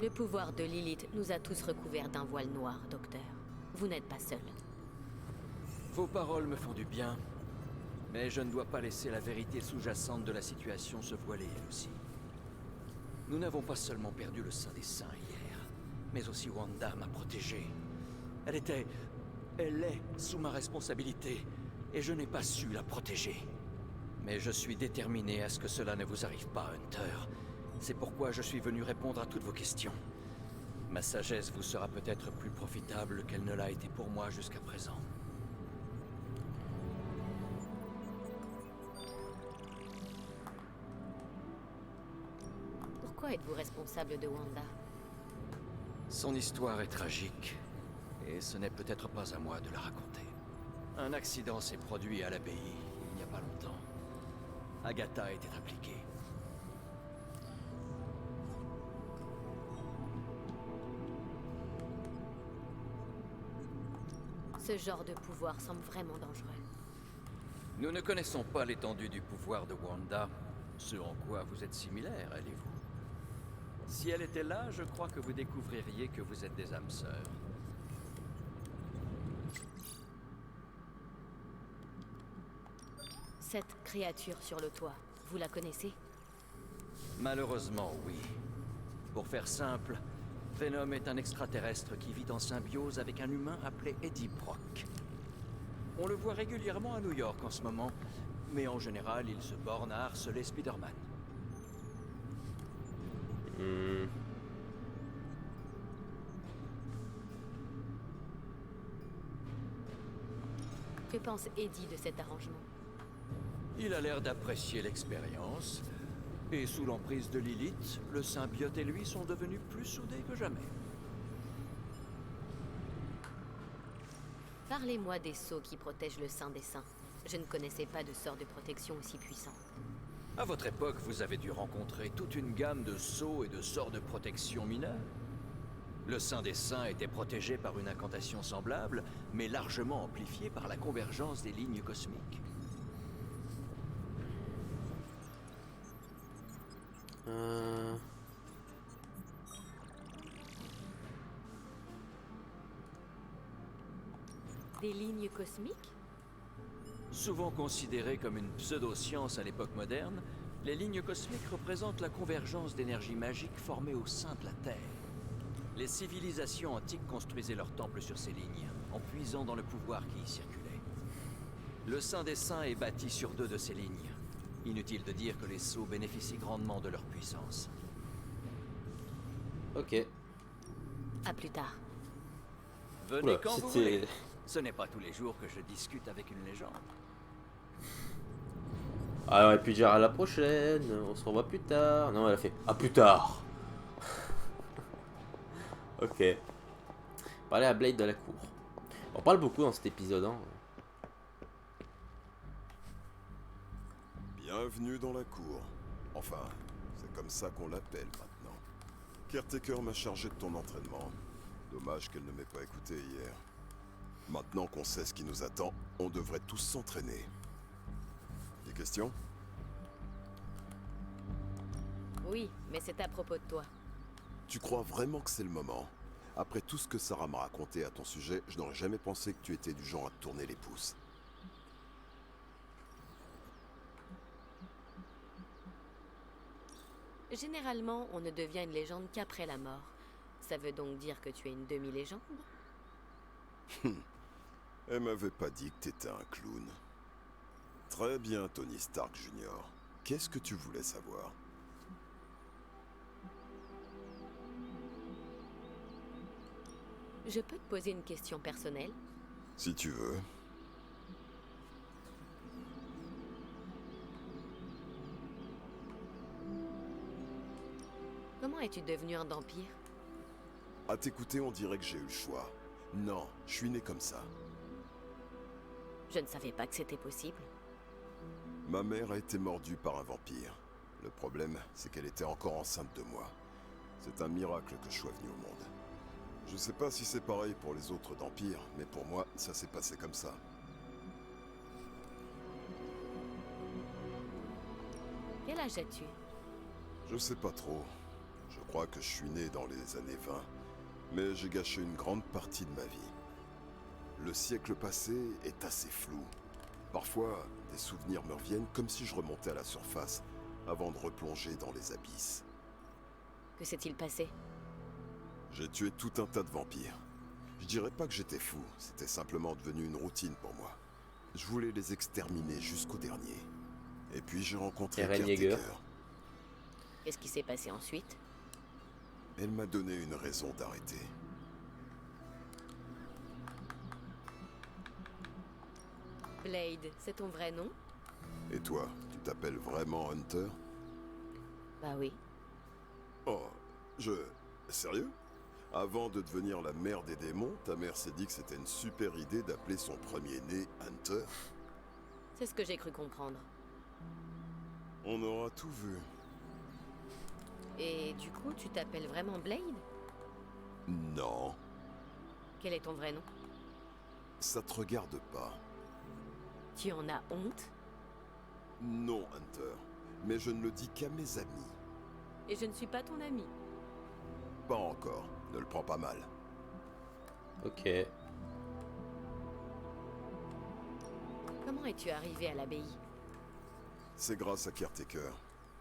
Le pouvoir de Lilith nous a tous recouverts d'un voile noir, docteur. Vous n'êtes pas seul. Vos paroles me font du bien, mais je ne dois pas laisser la vérité sous-jacente de la situation se voiler elle aussi. Nous n'avons pas seulement perdu le Saint des Saints hier, mais aussi Wanda m'a protégé. Elle est sous ma responsabilité, et je n'ai pas su la protéger. Mais je suis déterminé à ce que cela ne vous arrive pas, Hunter. C'est pourquoi je suis venu répondre à toutes vos questions. Ma sagesse vous sera peut-être plus profitable qu'elle ne l'a été pour moi jusqu'à présent. Pourquoi êtes-vous responsable de Wanda? Son histoire est tragique, et ce n'est peut-être pas à moi de la raconter. Un accident s'est produit à l'abbaye il n'y a pas longtemps. Agatha était impliquée. Ce genre de pouvoir semble vraiment dangereux. Nous ne connaissons pas l'étendue du pouvoir de Wanda, ce en quoi vous êtes similaires, elle et vous. Si elle était là, je crois que vous découvririez que vous êtes des âmes sœurs. Cette créature sur le toit, vous la connaissez? Malheureusement, oui. Pour faire simple, Venom est un extraterrestre qui vit en symbiose avec un humain appelé Eddie Brock. On le voit régulièrement à New York en ce moment, mais en général, il se borne à harceler Spider-Man. Que pense Eddie de cet arrangement? Il a l'air d'apprécier l'expérience, et sous l'emprise de Lilith, le symbiote et lui sont devenus plus soudés que jamais. Parlez-moi des sceaux qui protègent le Saint des Saints. Je ne connaissais pas de sort de protection aussi puissant. À votre époque, vous avez dû rencontrer toute une gamme de sceaux et de sorts de protection mineurs. Le Saint des Saints était protégé par une incantation semblable, mais largement amplifiée par la convergence des lignes cosmiques. Des lignes cosmiques? Souvent considérées comme une pseudo-science à l'époque moderne, les lignes cosmiques représentent la convergence d'énergie magique formée au sein de la Terre. Les civilisations antiques construisaient leurs temples sur ces lignes, en puisant dans le pouvoir qui y circulait. Le Saint des Saints est bâti sur 2 de ces lignes. Inutile de dire que les Sceaux bénéficient grandement de leur puissance. Ok. À plus tard. Venez Oula, quand vous c'était- voulez. Ce n'est pas tous les jours que je discute avec une légende. Ah, on aurait pu dire à la prochaine, on se revoit plus tard. Non, elle a fait à plus tard. Ok. Parler à Blade de la cour. On parle beaucoup dans cet épisode, hein. Bienvenue dans la cour. Enfin, c'est comme ça qu'on l'appelle maintenant. Caretaker m'a chargé de ton entraînement. Dommage qu'elle ne m'ait pas écouté hier. Maintenant qu'on sait ce qui nous attend, on devrait tous s'entraîner. Des questions? Oui, mais c'est à propos de toi. Tu crois vraiment que c'est le moment? Après tout ce que Sarah m'a raconté à ton sujet, je n'aurais jamais pensé que tu étais du genre à te tourner les pouces. Généralement, on ne devient une légende qu'après la mort. Ça veut donc dire que tu es une demi-légende? Elle m'avait pas dit que t'étais un clown. Très bien, Tony Stark Jr. Qu'est-ce que tu voulais savoir? Je peux te poser une question personnelle? Si tu veux. Comment es-tu devenu un vampire? À t'écouter, on dirait que j'ai eu le choix. Non, je suis né comme ça. Je ne savais pas que c'était possible. Ma mère a été mordue par un vampire. Le problème, c'est qu'elle était encore enceinte de moi. C'est un miracle que je sois venu au monde. Je sais pas si c'est pareil pour les autres vampires, mais pour moi, ça s'est passé comme ça. Quel âge as-tu? Je sais pas trop. Je crois que je suis né dans les années 20, mais j'ai gâché une grande partie de ma vie. Le siècle passé est assez flou. Parfois, des souvenirs me reviennent comme si je remontais à la surface avant de replonger dans les abysses. Que s'est-il passé? J'ai tué tout un tas de vampires. Je dirais pas que j'étais fou, c'était simplement devenu une routine pour moi. Je voulais les exterminer jusqu'au dernier. Et puis j'ai rencontré Eren Yeager. Caretaker. Qu'est-ce qui s'est passé ensuite? Elle m'a donné une raison d'arrêter. Blade, c'est ton vrai nom? Et toi, tu t'appelles vraiment Hunter? Bah oui. Oh, Sérieux? Avant de devenir la mère des démons, ta mère s'est dit que c'était une super idée d'appeler son premier-né Hunter? C'est ce que j'ai cru comprendre. On aura tout vu. Et du coup, tu t'appelles vraiment Blade? Non, Quel est ton vrai nom? ça te regarde pas. Tu en as honte? Non, Hunter. Mais je ne le dis qu'à mes amis. Et je ne suis pas ton ami. Pas encore. Ne le prends pas mal. Ok. Comment es-tu arrivé à l'abbaye? C'est grâce à Caretaker.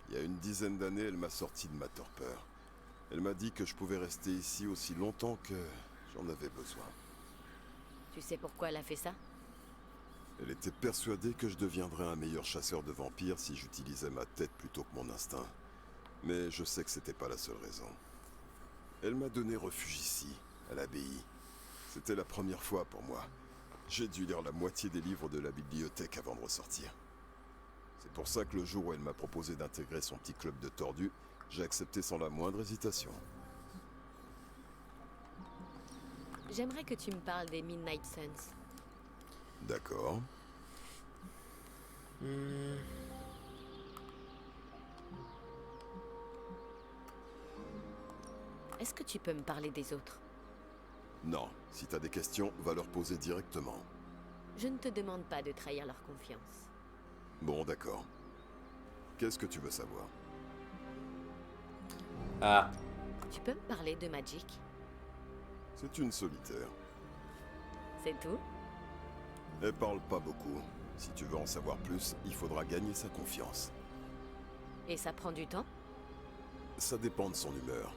Il y a une dizaine d'années, elle m'a sorti de ma torpeur. Elle m'a dit que je pouvais rester ici aussi longtemps que j'en avais besoin. Tu sais pourquoi elle a fait ça? Elle était persuadée que je deviendrais un meilleur chasseur de vampires si j'utilisais ma tête plutôt que mon instinct. Mais je sais que c'était pas la seule raison. Elle m'a donné refuge ici, à l'abbaye. C'était la première fois pour moi. J'ai dû lire la moitié des livres de la bibliothèque avant de ressortir. C'est pour ça que le jour où elle m'a proposé d'intégrer son petit club de tordus, j'ai accepté sans la moindre hésitation. J'aimerais que tu me parles des Midnight Suns. D'accord. Est-ce que tu peux me parler des autres? Non, si t'as des questions, va leur poser directement. Je ne te demande pas de trahir leur confiance. Bon, d'accord. Qu'est-ce que tu veux savoir? Ah, Tu peux me parler de Magic? C'est une solitaire. C'est tout? Elle parle pas beaucoup. Si tu veux en savoir plus, il faudra gagner sa confiance. Et ça prend du temps? Ça dépend de son humeur.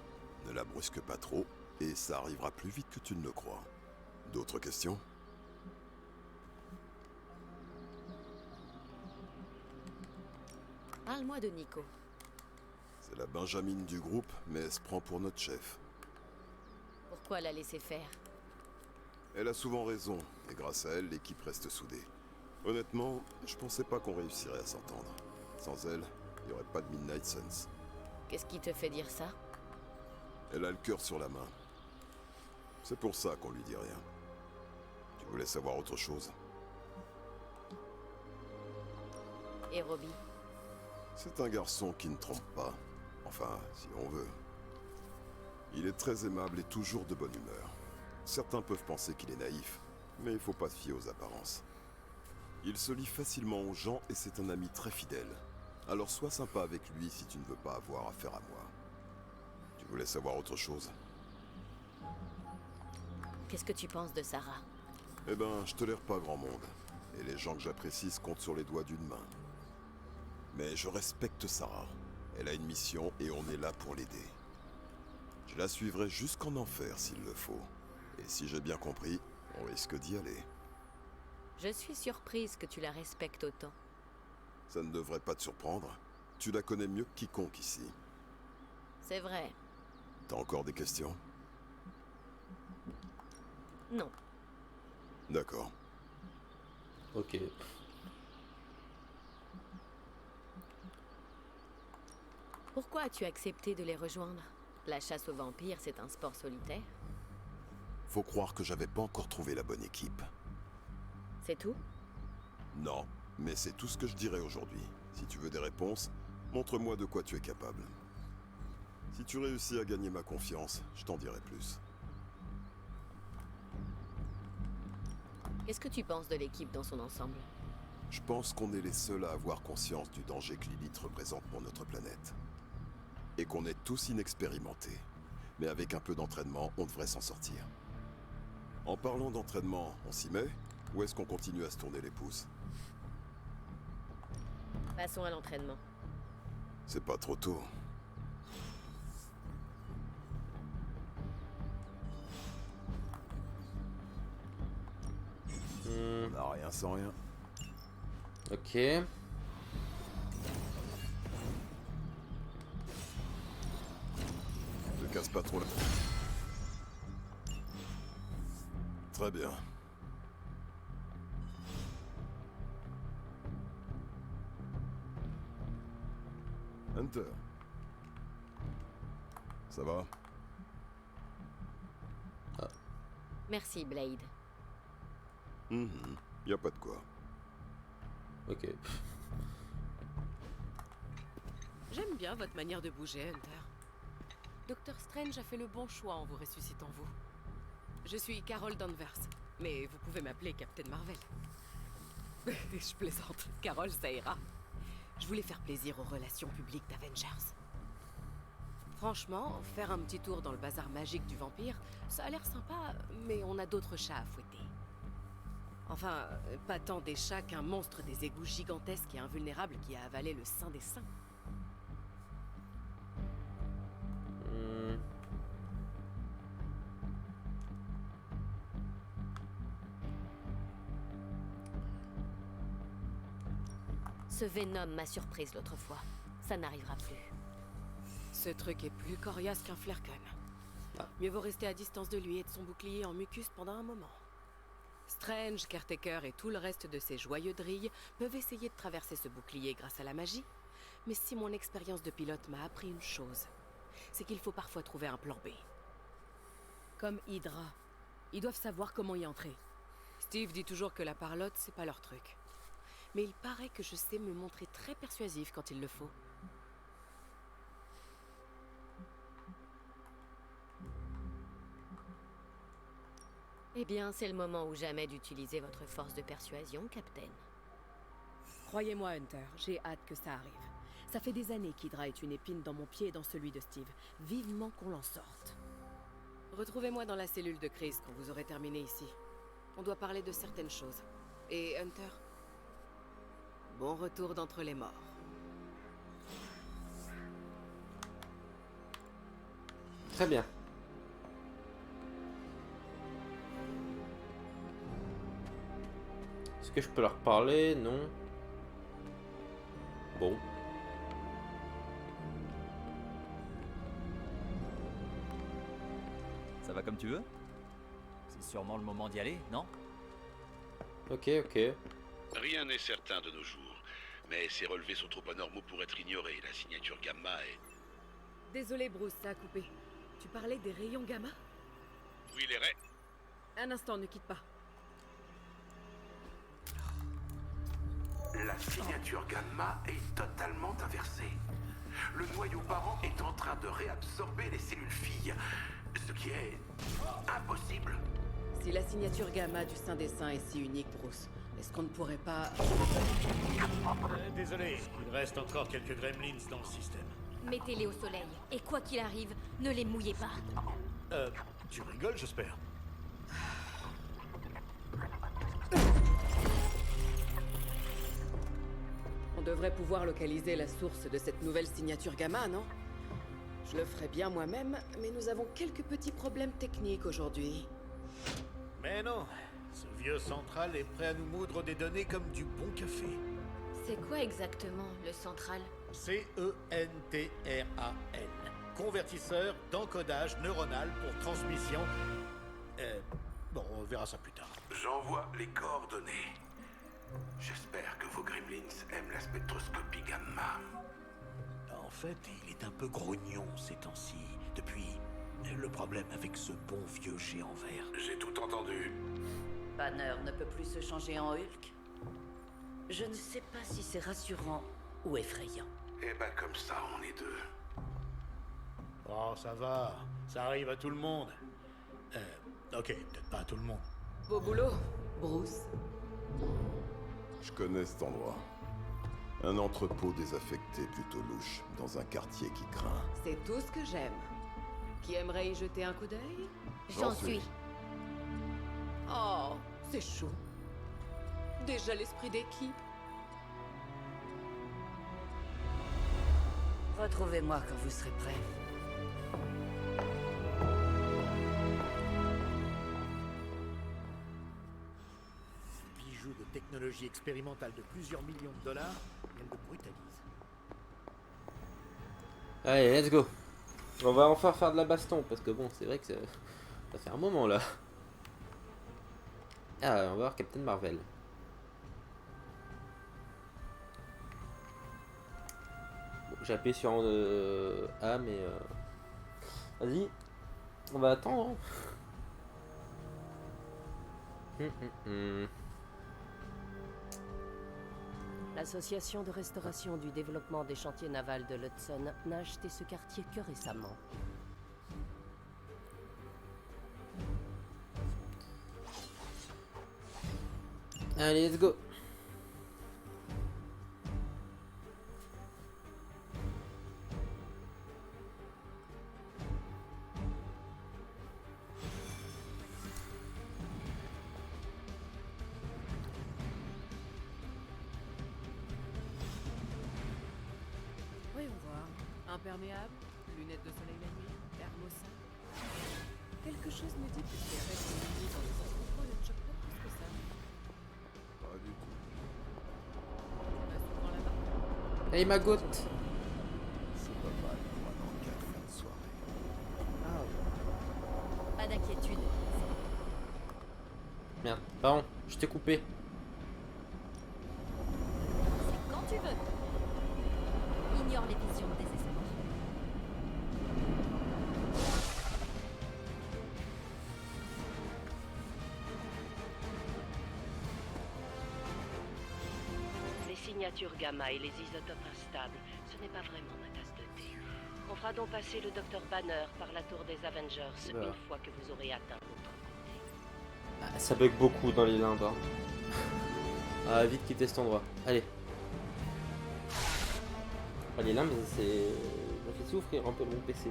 Ne la brusque pas trop, et ça arrivera plus vite que tu ne le crois. D'autres questions? Parle-moi de Nico. C'est la Benjamine du groupe, mais elle se prend pour notre chef. Pourquoi la laisser faire? Elle a souvent raison, et grâce à elle, l'équipe reste soudée. Honnêtement, je pensais pas qu'on réussirait à s'entendre. Sans elle, il n'y aurait pas de Midnight Suns. Qu'est-ce qui te fait dire ça? Elle a le cœur sur la main. C'est pour ça qu'on lui dit rien. Tu voulais savoir autre chose? Et Robbie? C'est un garçon qui ne trompe pas. Enfin, si on veut. Il est très aimable et toujours de bonne humeur. Certains peuvent penser qu'il est naïf, mais il faut pas se fier aux apparences. Il se lie facilement aux gens et c'est un ami très fidèle. Alors sois sympa avec lui si tu ne veux pas avoir affaire à moi. Tu voulais savoir autre chose? Qu'est-ce que tu penses de Sarah? Eh ben, je tolère pas grand monde. Et les gens que j'apprécie se comptent sur les doigts d'une main. Mais je respecte Sarah. Elle a une mission et on est là pour l'aider. Je la suivrai jusqu'en enfer s'il le faut. Et si j'ai bien compris, on risque d'y aller. Je suis surprise que tu la respectes autant. Ça ne devrait pas te surprendre. Tu la connais mieux que quiconque ici. C'est vrai. T'as encore des questions? Non. D'accord. Ok. Pourquoi as-tu accepté de les rejoindre? La chasse aux vampires, c'est un sport solitaire. Faut croire que j'avais pas encore trouvé la bonne équipe. C'est tout? Non, mais c'est tout ce que je dirais aujourd'hui. Si tu veux des réponses, montre-moi de quoi tu es capable. Si tu réussis à gagner ma confiance, je t'en dirai plus. Qu'est-ce que tu penses de l'équipe dans son ensemble? Je pense qu'on est les seuls à avoir conscience du danger que Lilith représente pour notre planète. Et qu'on est tous inexpérimentés. Mais avec un peu d'entraînement, on devrait s'en sortir. En parlant d'entraînement, on s'y met? Ou est-ce qu'on continue à se tourner les pouces? Passons à l'entraînement. C'est pas trop tôt. Ah, rien sans rien. Ok. Ne casse pas trop la... Très bien. Hunter. Ça va? Merci, Blade. Y a pas de quoi. Ok. J'aime bien votre manière de bouger, Hunter. Docteur Strange a fait le bon choix en vous ressuscitant, vous. Je suis Carol Danvers, mais vous pouvez m'appeler Captain Marvel. Je plaisante. Carol, ça ira. Je voulais faire plaisir aux relations publiques d'Avengers. Franchement, faire un petit tour dans le bazar magique du vampire, ça a l'air sympa, mais on a d'autres chats à fouetter. Enfin, pas tant des chats qu'un monstre des égouts gigantesques et invulnérable qui a avalé le saint des saints. Ce Venom m'a surprise l'autre fois. Ça n'arrivera plus. Ce truc est plus coriace qu'un flaircon. Mieux vaut rester à distance de lui et de son bouclier en mucus pendant un moment. Strange, Caretaker et tout le reste de ces joyeux drilles peuvent essayer de traverser ce bouclier grâce à la magie. Mais si mon expérience de pilote m'a appris une chose, c'est qu'il faut parfois trouver un plan B. Comme Hydra. Ils doivent savoir comment y entrer. Steve dit toujours que la parlotte, c'est pas leur truc. Mais il paraît que je sais me montrer très persuasif quand il le faut. Eh bien, c'est le moment ou jamais d'utiliser votre force de persuasion, Captain. Croyez-moi, Hunter, j'ai hâte que ça arrive. Ça fait des années qu'Hydra est une épine dans mon pied et dans celui de Steve. Vivement qu'on l'en sorte. Retrouvez-moi dans la cellule de crise quand vous aurez terminé ici. On doit parler de certaines choses. Et Hunter, bon retour d'entre les morts. Très bien. Est-ce que je peux leur parler? Non. Bon. comme tu veux. C'est sûrement le moment d'y aller, non? Ok. Rien n'est certain de nos jours, mais ces relevés sont trop anormaux pour être ignorés. La signature gamma est... Désolé, Bruce, ça a coupé. Tu parlais des rayons gamma? Oui, les raies. Un instant, ne quitte pas. La signature gamma est totalement inversée. Le noyau parent est en train de réabsorber les cellules filles, ce qui est impossible. Si la signature gamma du Saint des Saints est si unique, Bruce, est-ce qu'on ne pourrait pas... Désolé, il reste encore quelques gremlins dans le système. Mettez-les au soleil, et quoi qu'il arrive, ne les mouillez pas. Tu rigoles, j'espère. On devrait pouvoir localiser la source de cette nouvelle signature gamma, non? Je le ferais bien moi-même, mais nous avons quelques petits problèmes techniques aujourd'hui. Mais non, ce vieux central est prêt à nous moudre des données comme du bon café. C'est quoi exactement, le central? CENTRAL. Convertisseur d'encodage neuronal pour transmission... Bon, on verra ça plus tard. J'envoie les coordonnées. J'espère que vos gremlins aiment la spectroscopie gamma. En fait, il est un peu grognon ces temps-ci, depuis le problème avec ce bon vieux géant vert. J'ai tout entendu. Banner ne peut plus se changer en Hulk. Je ne sais pas si c'est rassurant ou effrayant. Eh ben comme ça, on est deux. Oh, ça va. Ça arrive à tout le monde. Ok, peut-être pas à tout le monde. Beau boulot, Bruce. Je connais cet endroit. Un entrepôt désaffecté plutôt louche, dans un quartier qui craint. C'est tout ce que j'aime. Qui aimerait y jeter un coup d'œil? J'en suis. Oh, c'est chaud. Déjà l'esprit d'équipe. Retrouvez-moi quand vous serez prêts. Bijou de technologie expérimentale de plusieurs millions de dollars, elle le brutalise. Allez, let's go. On va enfin faire de la baston, parce que bon, c'est vrai que ça fait un moment là. Ah, on va voir Captain Marvel. Bon, j'ai appuyé sur A, mais... Vas-y, on va attendre. L'association de restauration du développement des chantiers navals de l'Hudson n'a acheté ce quartier que récemment. Allez, let's go. Voyons voir. Imperméable, lunettes de soleil la nuit, thermosa. Quelque chose me dit que ces restes de dans les entrepôts ne choquent pas plus que ça. Pas du tout. On va souvent là-bas. Allez, ma goutte. C'est pas mal pour un encas de fin de soirée. Pas d'inquiétude. Merde, pardon, je t'ai coupé. C'est quand tu veux. Ignore les visions de désespoir. Les signatures gamma et les isotopes instables, ce n'est pas vraiment ma tasse de thé. On fera donc passer le Dr Banner par la tour des Avengers Voilà. une fois que vous aurez atteint l'autre côté. Ah, ça bug beaucoup dans les limbes. Hein. Ah, vite quitter cet endroit. Allez. Ah, les limbes, c'est... Ça fait souffrir un peu mon PC.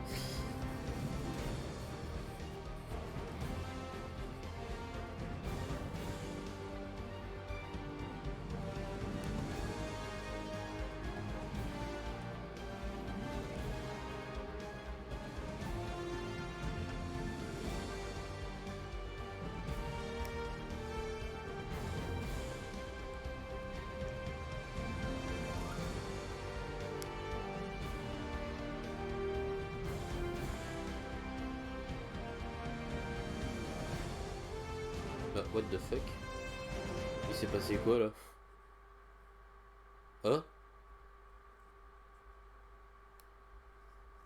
Bah, what the fuck? Il s'est passé quoi là? Oh?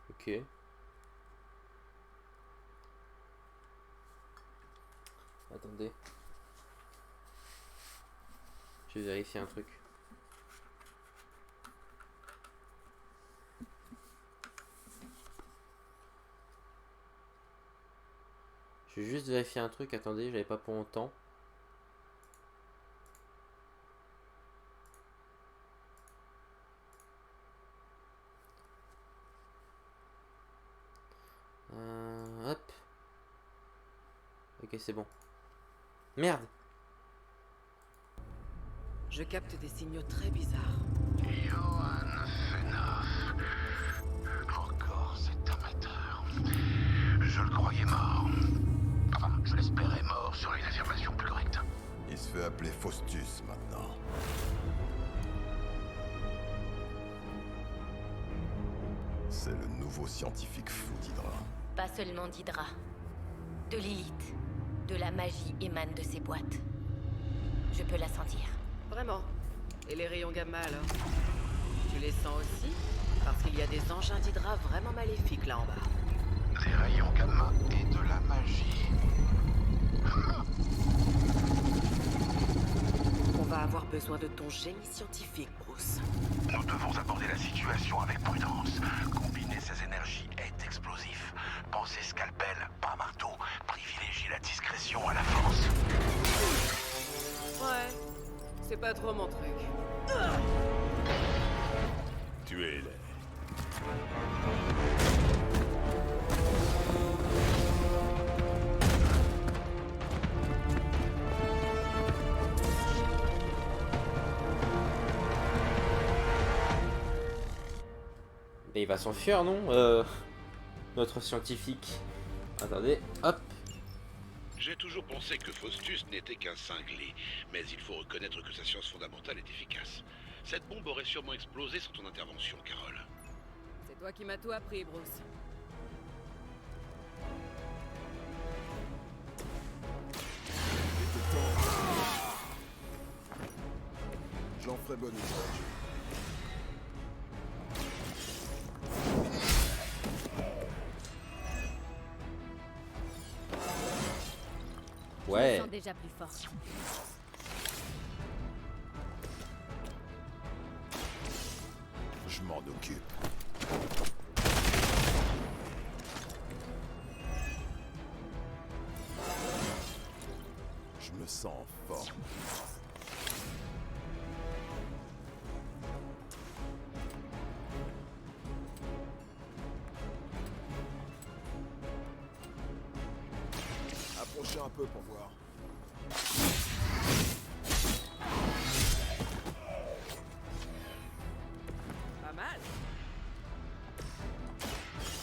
Ok. Attendez. Je vais vérifier un truc. Je vais juste vérifier un truc, attendez, j'avais pas pour longtemps. Hop. Ok, c'est bon. Merde. Je capte des signaux très bizarres. Johann Fenhoff. Encore cet amateur. Je le croyais mort. Enfin, je l'espérais mort sur une affirmation plus correcte. Il se fait appeler Faustus maintenant. C'est le nouveau scientifique fou d'Hydra. Pas seulement d'Hydra. De Lilith. De la magie émane de ces boîtes. Je peux la sentir. Vraiment. Et les rayons gamma alors? Tu les sens aussi? Parce qu'il y a des engins d'Hydra vraiment maléfiques là en bas. Des rayons gamma et de la magie. On va avoir besoin de ton génie scientifique, Bruce. Nous devons aborder la situation avec prudence. Combiner ces énergies est explosif. Pensez scalpel, pas marteau. Privilégiez la discrétion à la force. Ouais, c'est pas trop mon truc. Tuez-les. Et il va s'enfuir, non notre scientifique. Attendez, hop. J'ai toujours pensé que Faustus n'était qu'un cinglé, mais il faut reconnaître que sa science fondamentale est efficace. Cette bombe aurait sûrement explosé sans ton intervention, Carole. C'est toi qui m'as tout appris, Bruce. J'en ferai bon usage. Ouais. Je me sens déjà plus fort. Je m'en occupe. Je me sens en forme. Approchez un peu pour voir. Pas mal.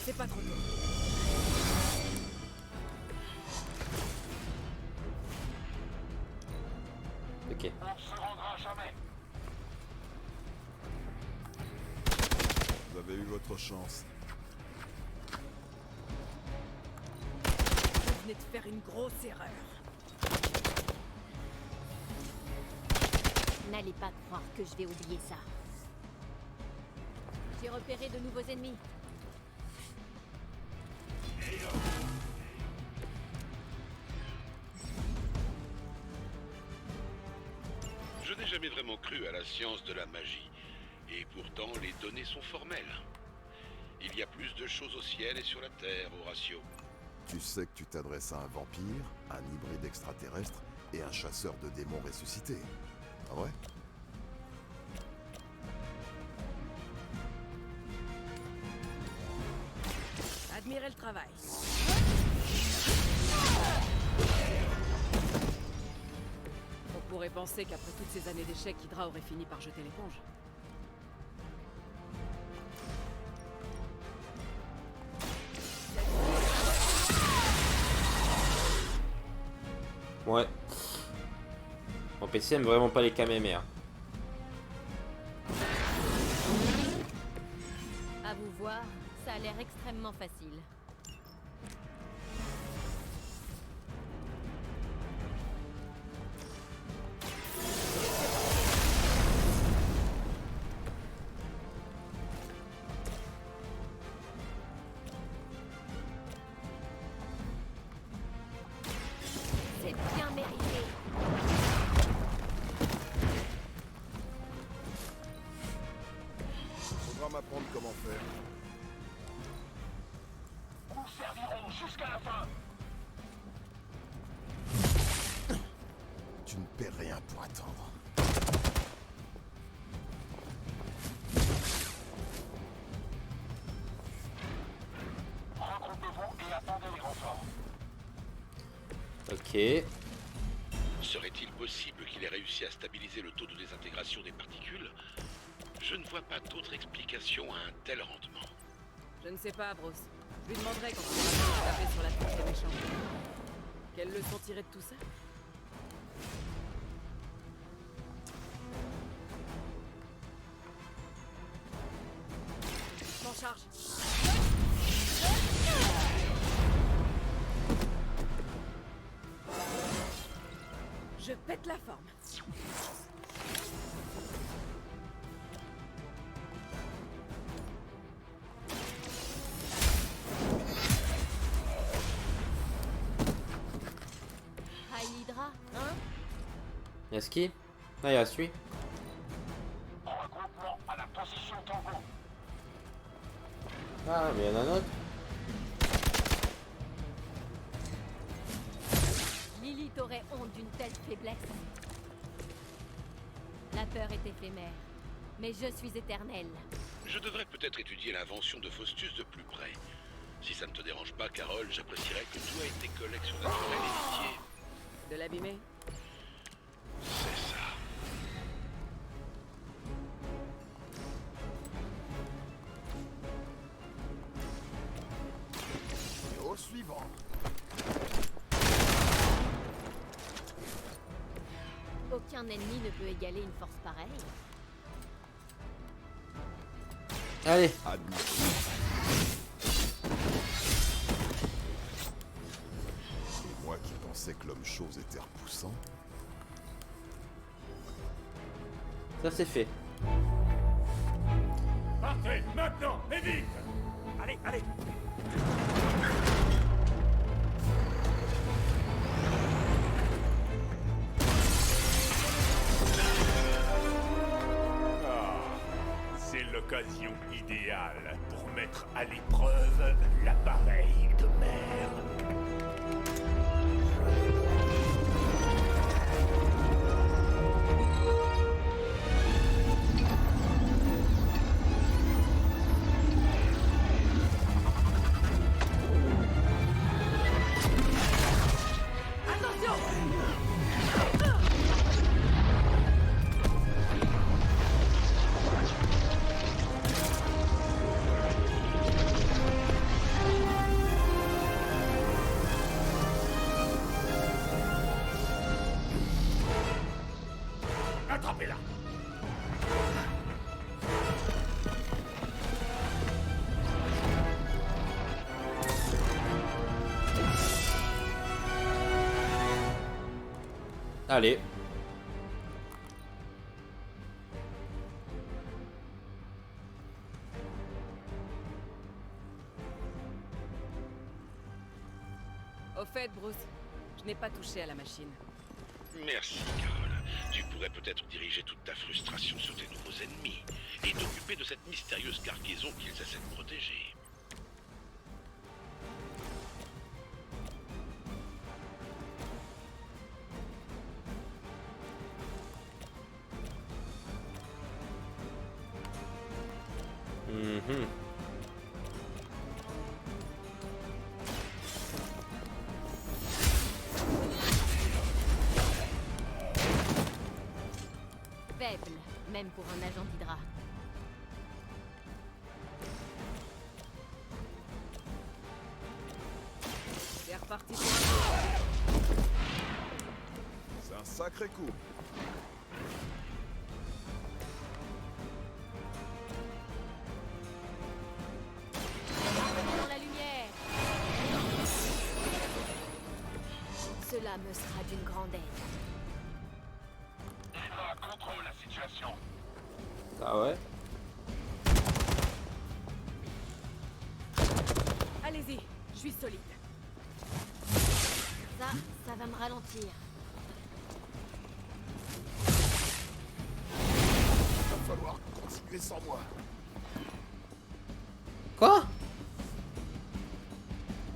C'est pas trop tôt. Ok. On se rendra jamais. Vous avez eu votre chance. Vous venez de faire une grosse erreur. N'allez pas croire que je vais oublier ça. J'ai repéré de nouveaux ennemis. Je n'ai jamais vraiment cru à la science de la magie. Et pourtant, les données sont formelles. Il y a plus de choses au ciel et sur la Terre, Horatio. Tu sais que tu t'adresses à un vampire, un hybride extraterrestre et un chasseur de démons ressuscités. Ah ouais? Admirez le travail. On pourrait penser qu'après toutes ces années d'échecs, Hydra aurait fini par jeter l'éponge. Ouais. Mon PC aime vraiment pas les KMR. À vous voir, ça a l'air extrêmement facile. pour attendre. Regroupez-vous et attendez les renforts. Ok. Serait-il possible qu'il ait réussi à stabiliser le taux de désintégration des particules? Je ne vois pas d'autre explication à un tel rendement. Je ne sais pas, Bruce. Je lui demanderai quand il va taper sur la tête des méchants. Quelle leçon tirer de tout ça? M'en charge. Je pète la forme. Hydra, hein? Y'a qui? Ah, y'a celui. Regroupement à la position Tango. Ah, mais y'en a un autre. Lilith aurait honte d'une telle faiblesse. La peur est éphémère, mais je suis éternelle. Je devrais peut-être étudier l'invention de Faustus de plus près. Si ça ne te dérange pas, Carole, j'apprécierais que toi et tes collègues sur Naturel évitiez. De l'abîmer? C'est ça. Et au suivant. Aucun ennemi ne peut égaler une force pareille. Allez. Admis. Et moi qui pensais que l'homme chose était repoussant. Ça c'est fait. Partez, maintenant, et vite! Allez, allez. C'est l'occasion idéale pour mettre à l'épreuve l'appareil de mer. Attrapez-la! Allez. Au fait, Bruce, je n'ai pas touché à la machine. Merci, Carole. Tu pourrais peut-être diriger toute ta frustration sur tes nouveaux ennemis et t'occuper de cette mystérieuse cargaison qu'ils essaient de protéger. Mhm. Faible, même pour un agent d'Hydra. C'est reparti pour un tour. C'est un sacré coup. Dans la lumière. Cela me sera d'une grande aide. Hydra contrôle la situation. Ah ouais. Allez-y, je suis solide. Ça va me ralentir. Va falloir continuer sans moi. Quoi?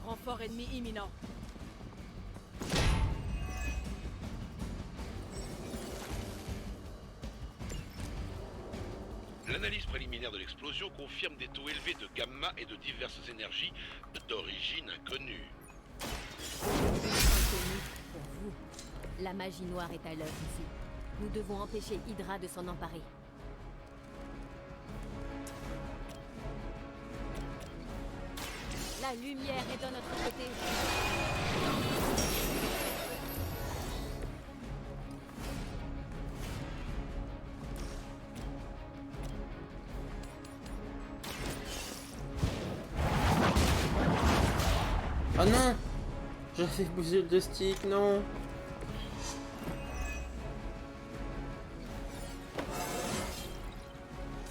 Renfort ennemi imminent. L'analyse préliminaire de l'explosion confirme des taux élevés de gamma et de diverses énergies d'origine inconnue. Inconnu pour vous. La magie noire est à l'œuvre ici. Nous devons empêcher Hydra de s'en emparer. La lumière est de notre côté. Oh non! J'avais bougé le stick, non!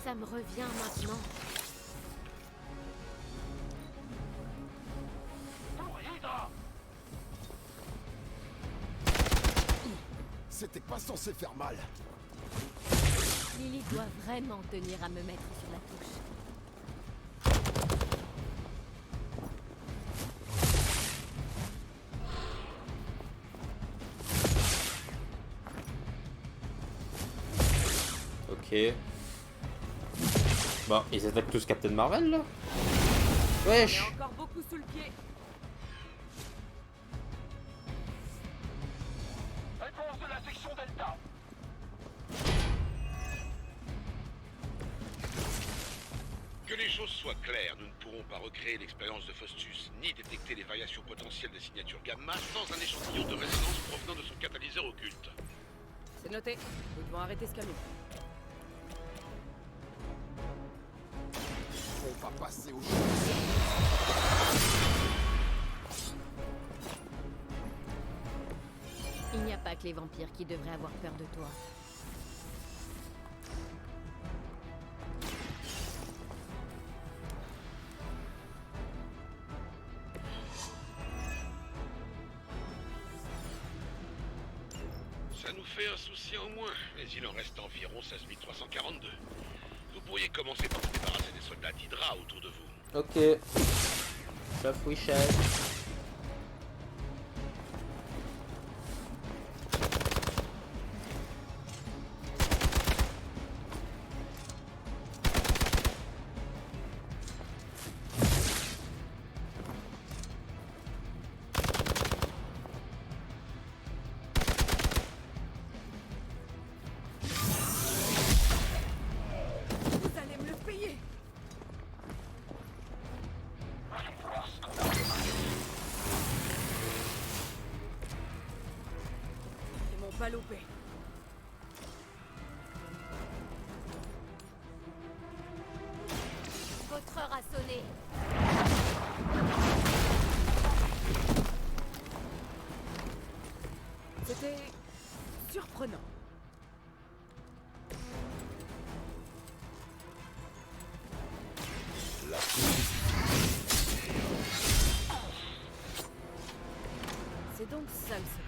Ça me revient maintenant. C'était pas censé faire mal. Lily doit vraiment tenir à me mettre sur la touche. Ok. Bon, ils attaquent tous Captain Marvel là? Wesh! Il y a encore beaucoup sous le pied. Réponse de la section Delta. Que les choses soient claires, nous ne pourrons pas recréer l'expérience de Faustus, ni détecter les variations potentielles des signatures gamma sans un échantillon de résonance provenant de son catalyseur occulte. C'est noté. Nous devons arrêter ce camion. On va passer au Il n'y a pas que les vampires qui devraient avoir peur de toi. Ça nous fait un souci en moins, mais il en reste environ 16 342. Vous pourriez commencer par vous débarrasser des soldats d'Hydra autour de vous. Ok. Sauf Wichel. Vous allez me le payer. Ils m'ont pas loupé. Votre heure a sonné. C'était surprenant. C'est donc ça le secret.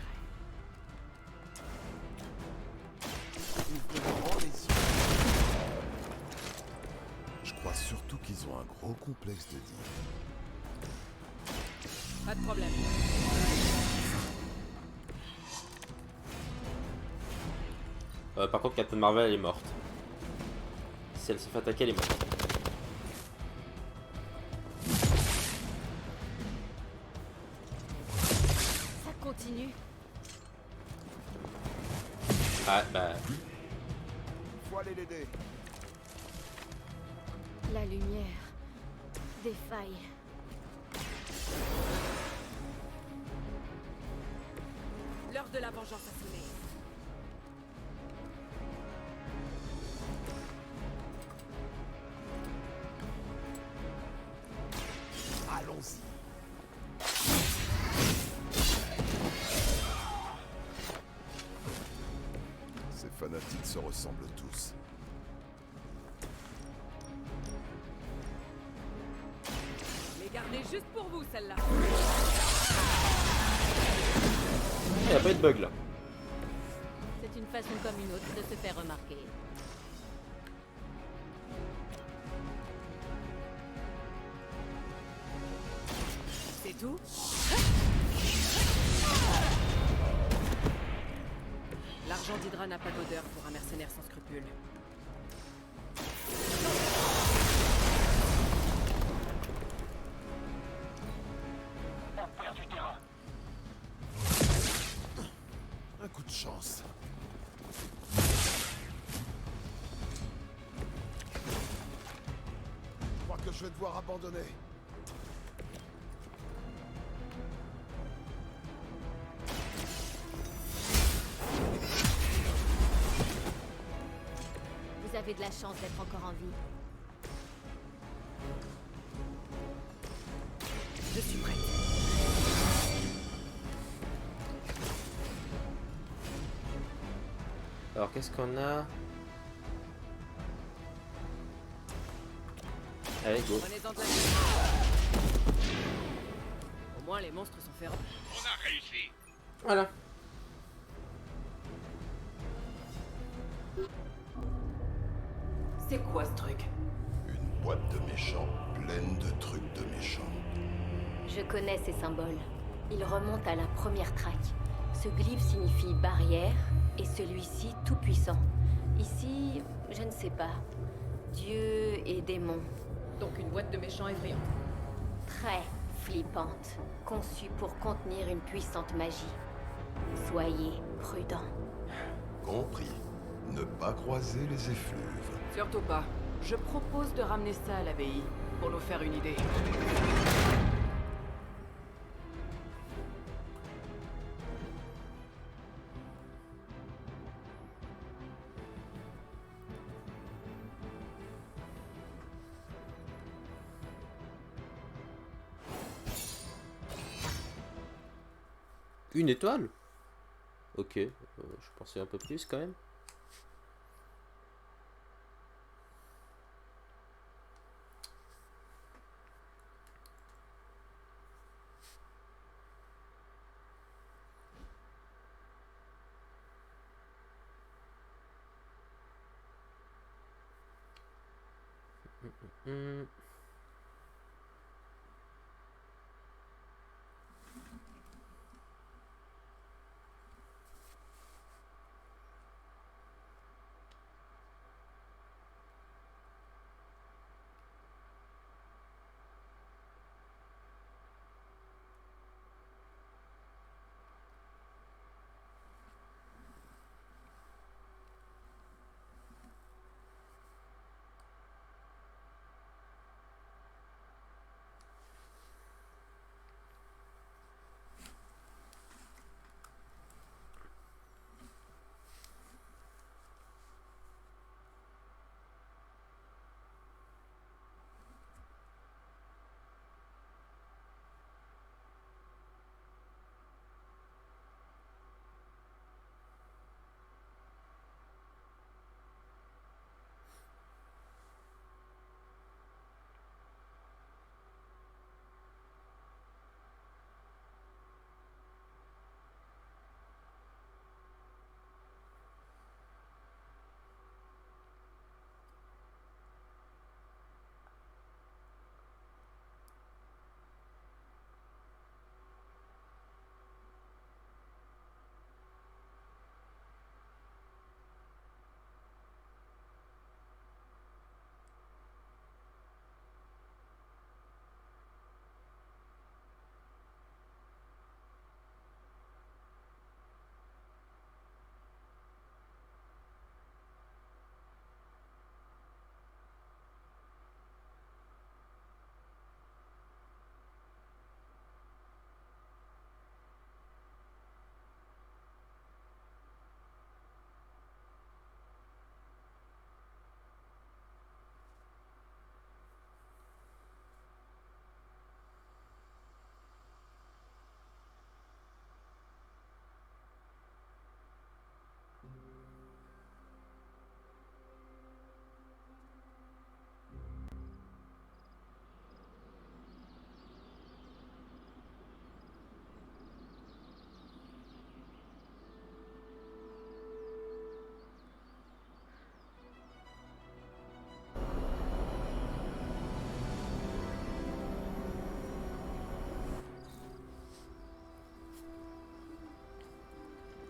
Je crois surtout qu'ils ont un gros complexe de dire. Pas de problème. Par contre, Captain Marvel elle est morte. Si elle se fait attaquer, elle est morte. Ça continue. Ah bah. Faut aller l'aider. La lumière défaille. L'heure de la vengeance a sonné. Allons-y. Ces fanatiques se ressemblent tous. Les gardez juste pour vous, celle-là. Il n'y a pas eu de bug là. C'est une façon comme une autre de se faire remarquer. C'est tout? L'argent d'Hydra n'a pas d'odeur pour un mercenaire sans scrupules. de chance. Je crois que je vais devoir abandonner. Vous avez de la chance d'être encore en vie. Je suis prête. Alors qu'est-ce qu'on a? Allez, go. Prenez-en de la... Au moins, les monstres sont féroces. On a réussi. Voilà. C'est quoi ce truc? Une boîte de méchants, pleine de trucs de méchants. Je connais ces symboles. Ils remontent à la première traque. Ce glyphe signifie barrière, et celui-ci tout-puissant. Ici, je ne sais pas. Dieu et démon. Donc une boîte de méchants effrayants. Très flippante. Conçue pour contenir une puissante magie. Soyez prudents. Compris. Ne pas croiser les effluves. Surtout pas. Je propose de ramener ça à l'abbaye, pour nous faire une idée. Une étoile? Ok, je pensais un peu plus quand même.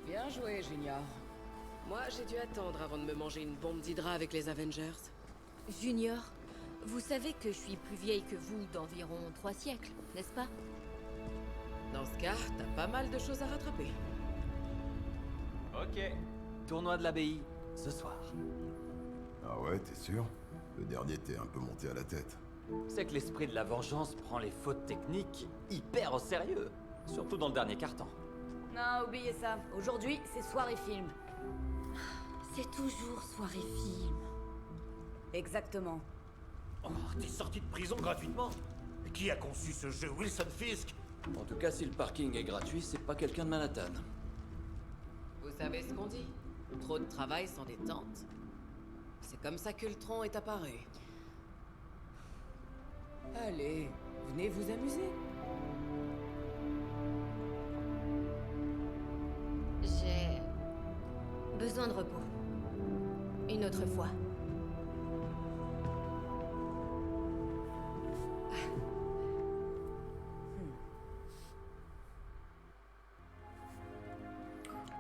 Bien joué, Junior. Moi, j'ai dû attendre avant de me manger une bombe d'Hydra avec les Avengers. Junior, vous savez que je suis plus vieille que vous d'environ 3 siècles, n'est-ce pas? Dans ce cas, t'as pas mal de choses à rattraper. Ok. Tournoi de l'abbaye, ce soir. Ah ouais, t'es sûr? Le dernier t'est un peu monté à la tête. C'est que l'esprit de la vengeance prend les fautes techniques hyper au sérieux. Surtout dans le dernier carton. Non, oubliez ça. Aujourd'hui, c'est soirée film. C'est toujours soirée film. Exactement. Oh, t'es sorti de prison gratuitement? Et qui a conçu ce jeu, Wilson Fisk? En tout cas, si le parking est gratuit, c'est pas quelqu'un de Manhattan. Vous savez ce qu'on dit? Trop de travail sans détente. C'est comme ça qu'Ultron est apparu. Allez, venez vous amuser. J'ai besoin de repos. Une autre fois.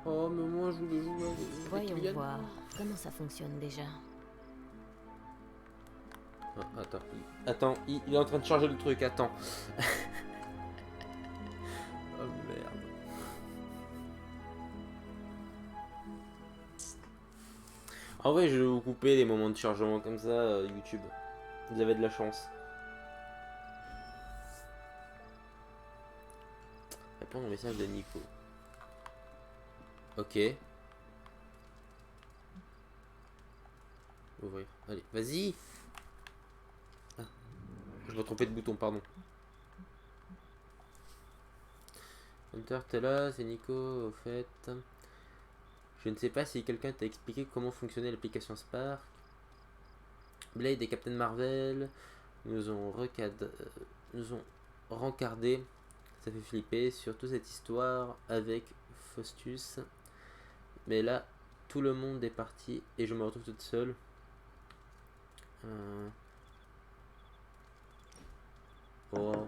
Oh, mais moi je voulais jouer avec Voyons Kylian. voir comment ça fonctionne déjà. Ah, attends, il est en train de charger le truc, attends. Oh merde. En vrai, je vais vous couper les moments de chargement comme ça, YouTube. Vous avez de la chance. Répondre au message de Nico. Ok. Ouvrir. Allez, vas-y. Ah. Je me trompais de bouton, pardon. Hunter, t'es là, c'est Nico, au fait. Je ne sais pas si quelqu'un t'a expliqué comment fonctionnait l'application Spark. Blade et Captain Marvel nous ont rencardé. Ça fait flipper, surtout cette histoire avec Faustus. Mais là, tout le monde est parti et je me retrouve toute seule. Oh.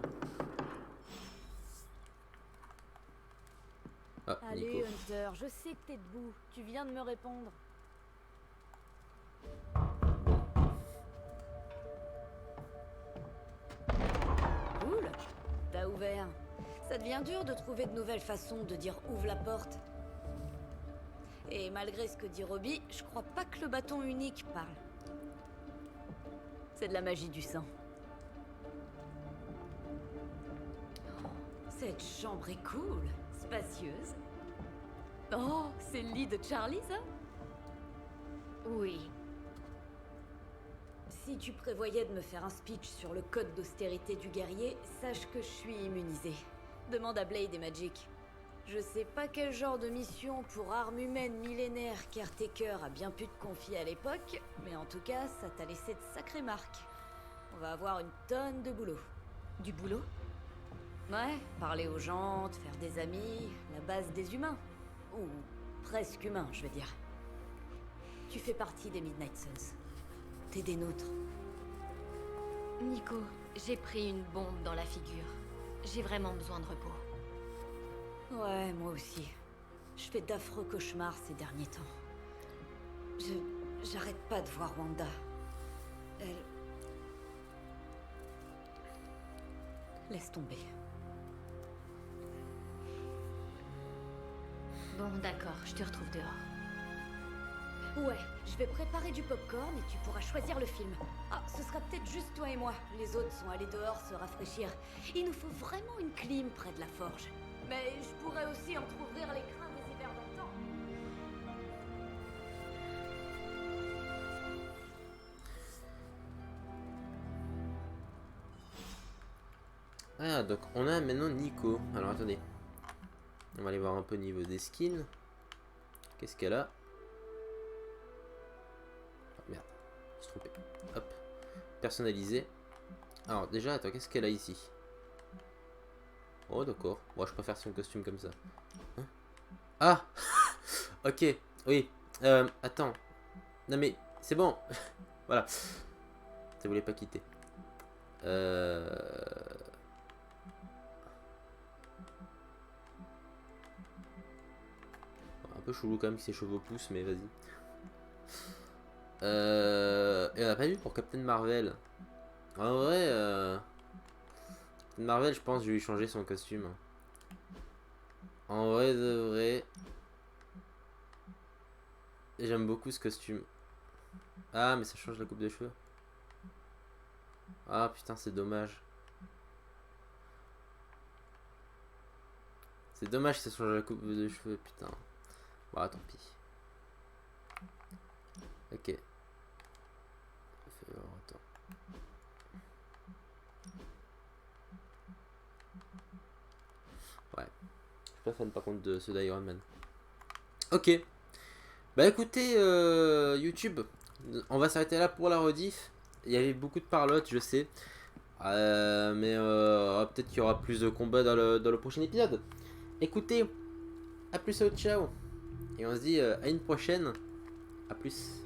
Ah, Allez, Nico. Hunter, je sais que t'es debout. Tu viens de me répondre. Cool. T'as ouvert. Ça devient dur de trouver de nouvelles façons de dire ouvre la porte. Et malgré ce que dit Robbie, je crois pas que le bâton unique parle. C'est de la magie du sang. Oh, cette chambre est cool, spacieuse. Oh, c'est le lit de Charlie, ça? Oui. Si tu prévoyais de me faire un speech sur le code d'austérité du guerrier, sache que je suis immunisée. Demande à Blade et Magic. Je sais pas quel genre de mission pour arme humaine millénaire Caretaker a bien pu te confier à l'époque, mais en tout cas, ça t'a laissé de sacrées marques. On va avoir une tonne de boulot. Du boulot? Ouais, parler aux gens, te faire des amis, la base des humains. Ou presque humains, je veux dire. Tu fais partie des Midnight Suns. T'es des nôtres. Nico, j'ai pris une bombe dans la figure. J'ai vraiment besoin de repos. Ouais, moi aussi. Je fais d'affreux cauchemars ces derniers temps. J'arrête pas de voir Wanda. Elle... Laisse tomber. Bon, d'accord, je te retrouve dehors. Ouais, je vais préparer du popcorn et tu pourras choisir le film. Ah, ce sera peut-être juste toi et moi. Les autres sont allés dehors se rafraîchir. Il nous faut vraiment une clim près de la forge. Mais je pourrais aussi entrouvrir les crins des hivers d'antan. Ah, donc on a maintenant Nico. Alors attendez. On va aller voir un peu au niveau des skins. Qu'est-ce qu'elle a? Oh, merde, je me suis trompé. Hop. Personnalisé. Alors déjà, attends, qu'est-ce qu'elle a ici? Oh d'accord. Moi je préfère son costume comme ça. Hein? Ah. Ok, oui. Attends. Non mais, c'est bon. Voilà. Ça voulait pas quitter. Un peu chelou quand même que ses cheveux poussent, mais vas-y. Et on n'a pas vu pour Captain Marvel. En vrai, Captain Marvel, je pense que je vais lui changer son costume. En vrai de vrai. J'aime beaucoup ce costume. Ah, mais ça change la coupe de cheveux. Ah putain, c'est dommage. C'est dommage que ça change la coupe de cheveux, putain. Bon, tant pis. Ok. Attends. Ouais. Je suis pas fan par contre de ceux d'Iron Man. Ok. Bah écoutez, YouTube, on va s'arrêter là pour la rediff. Il y avait beaucoup de parlotte, je sais. Mais peut-être qu'il y aura plus de combats dans le prochain épisode. Écoutez, à plus, ciao. Et on se dit à une prochaine. À plus.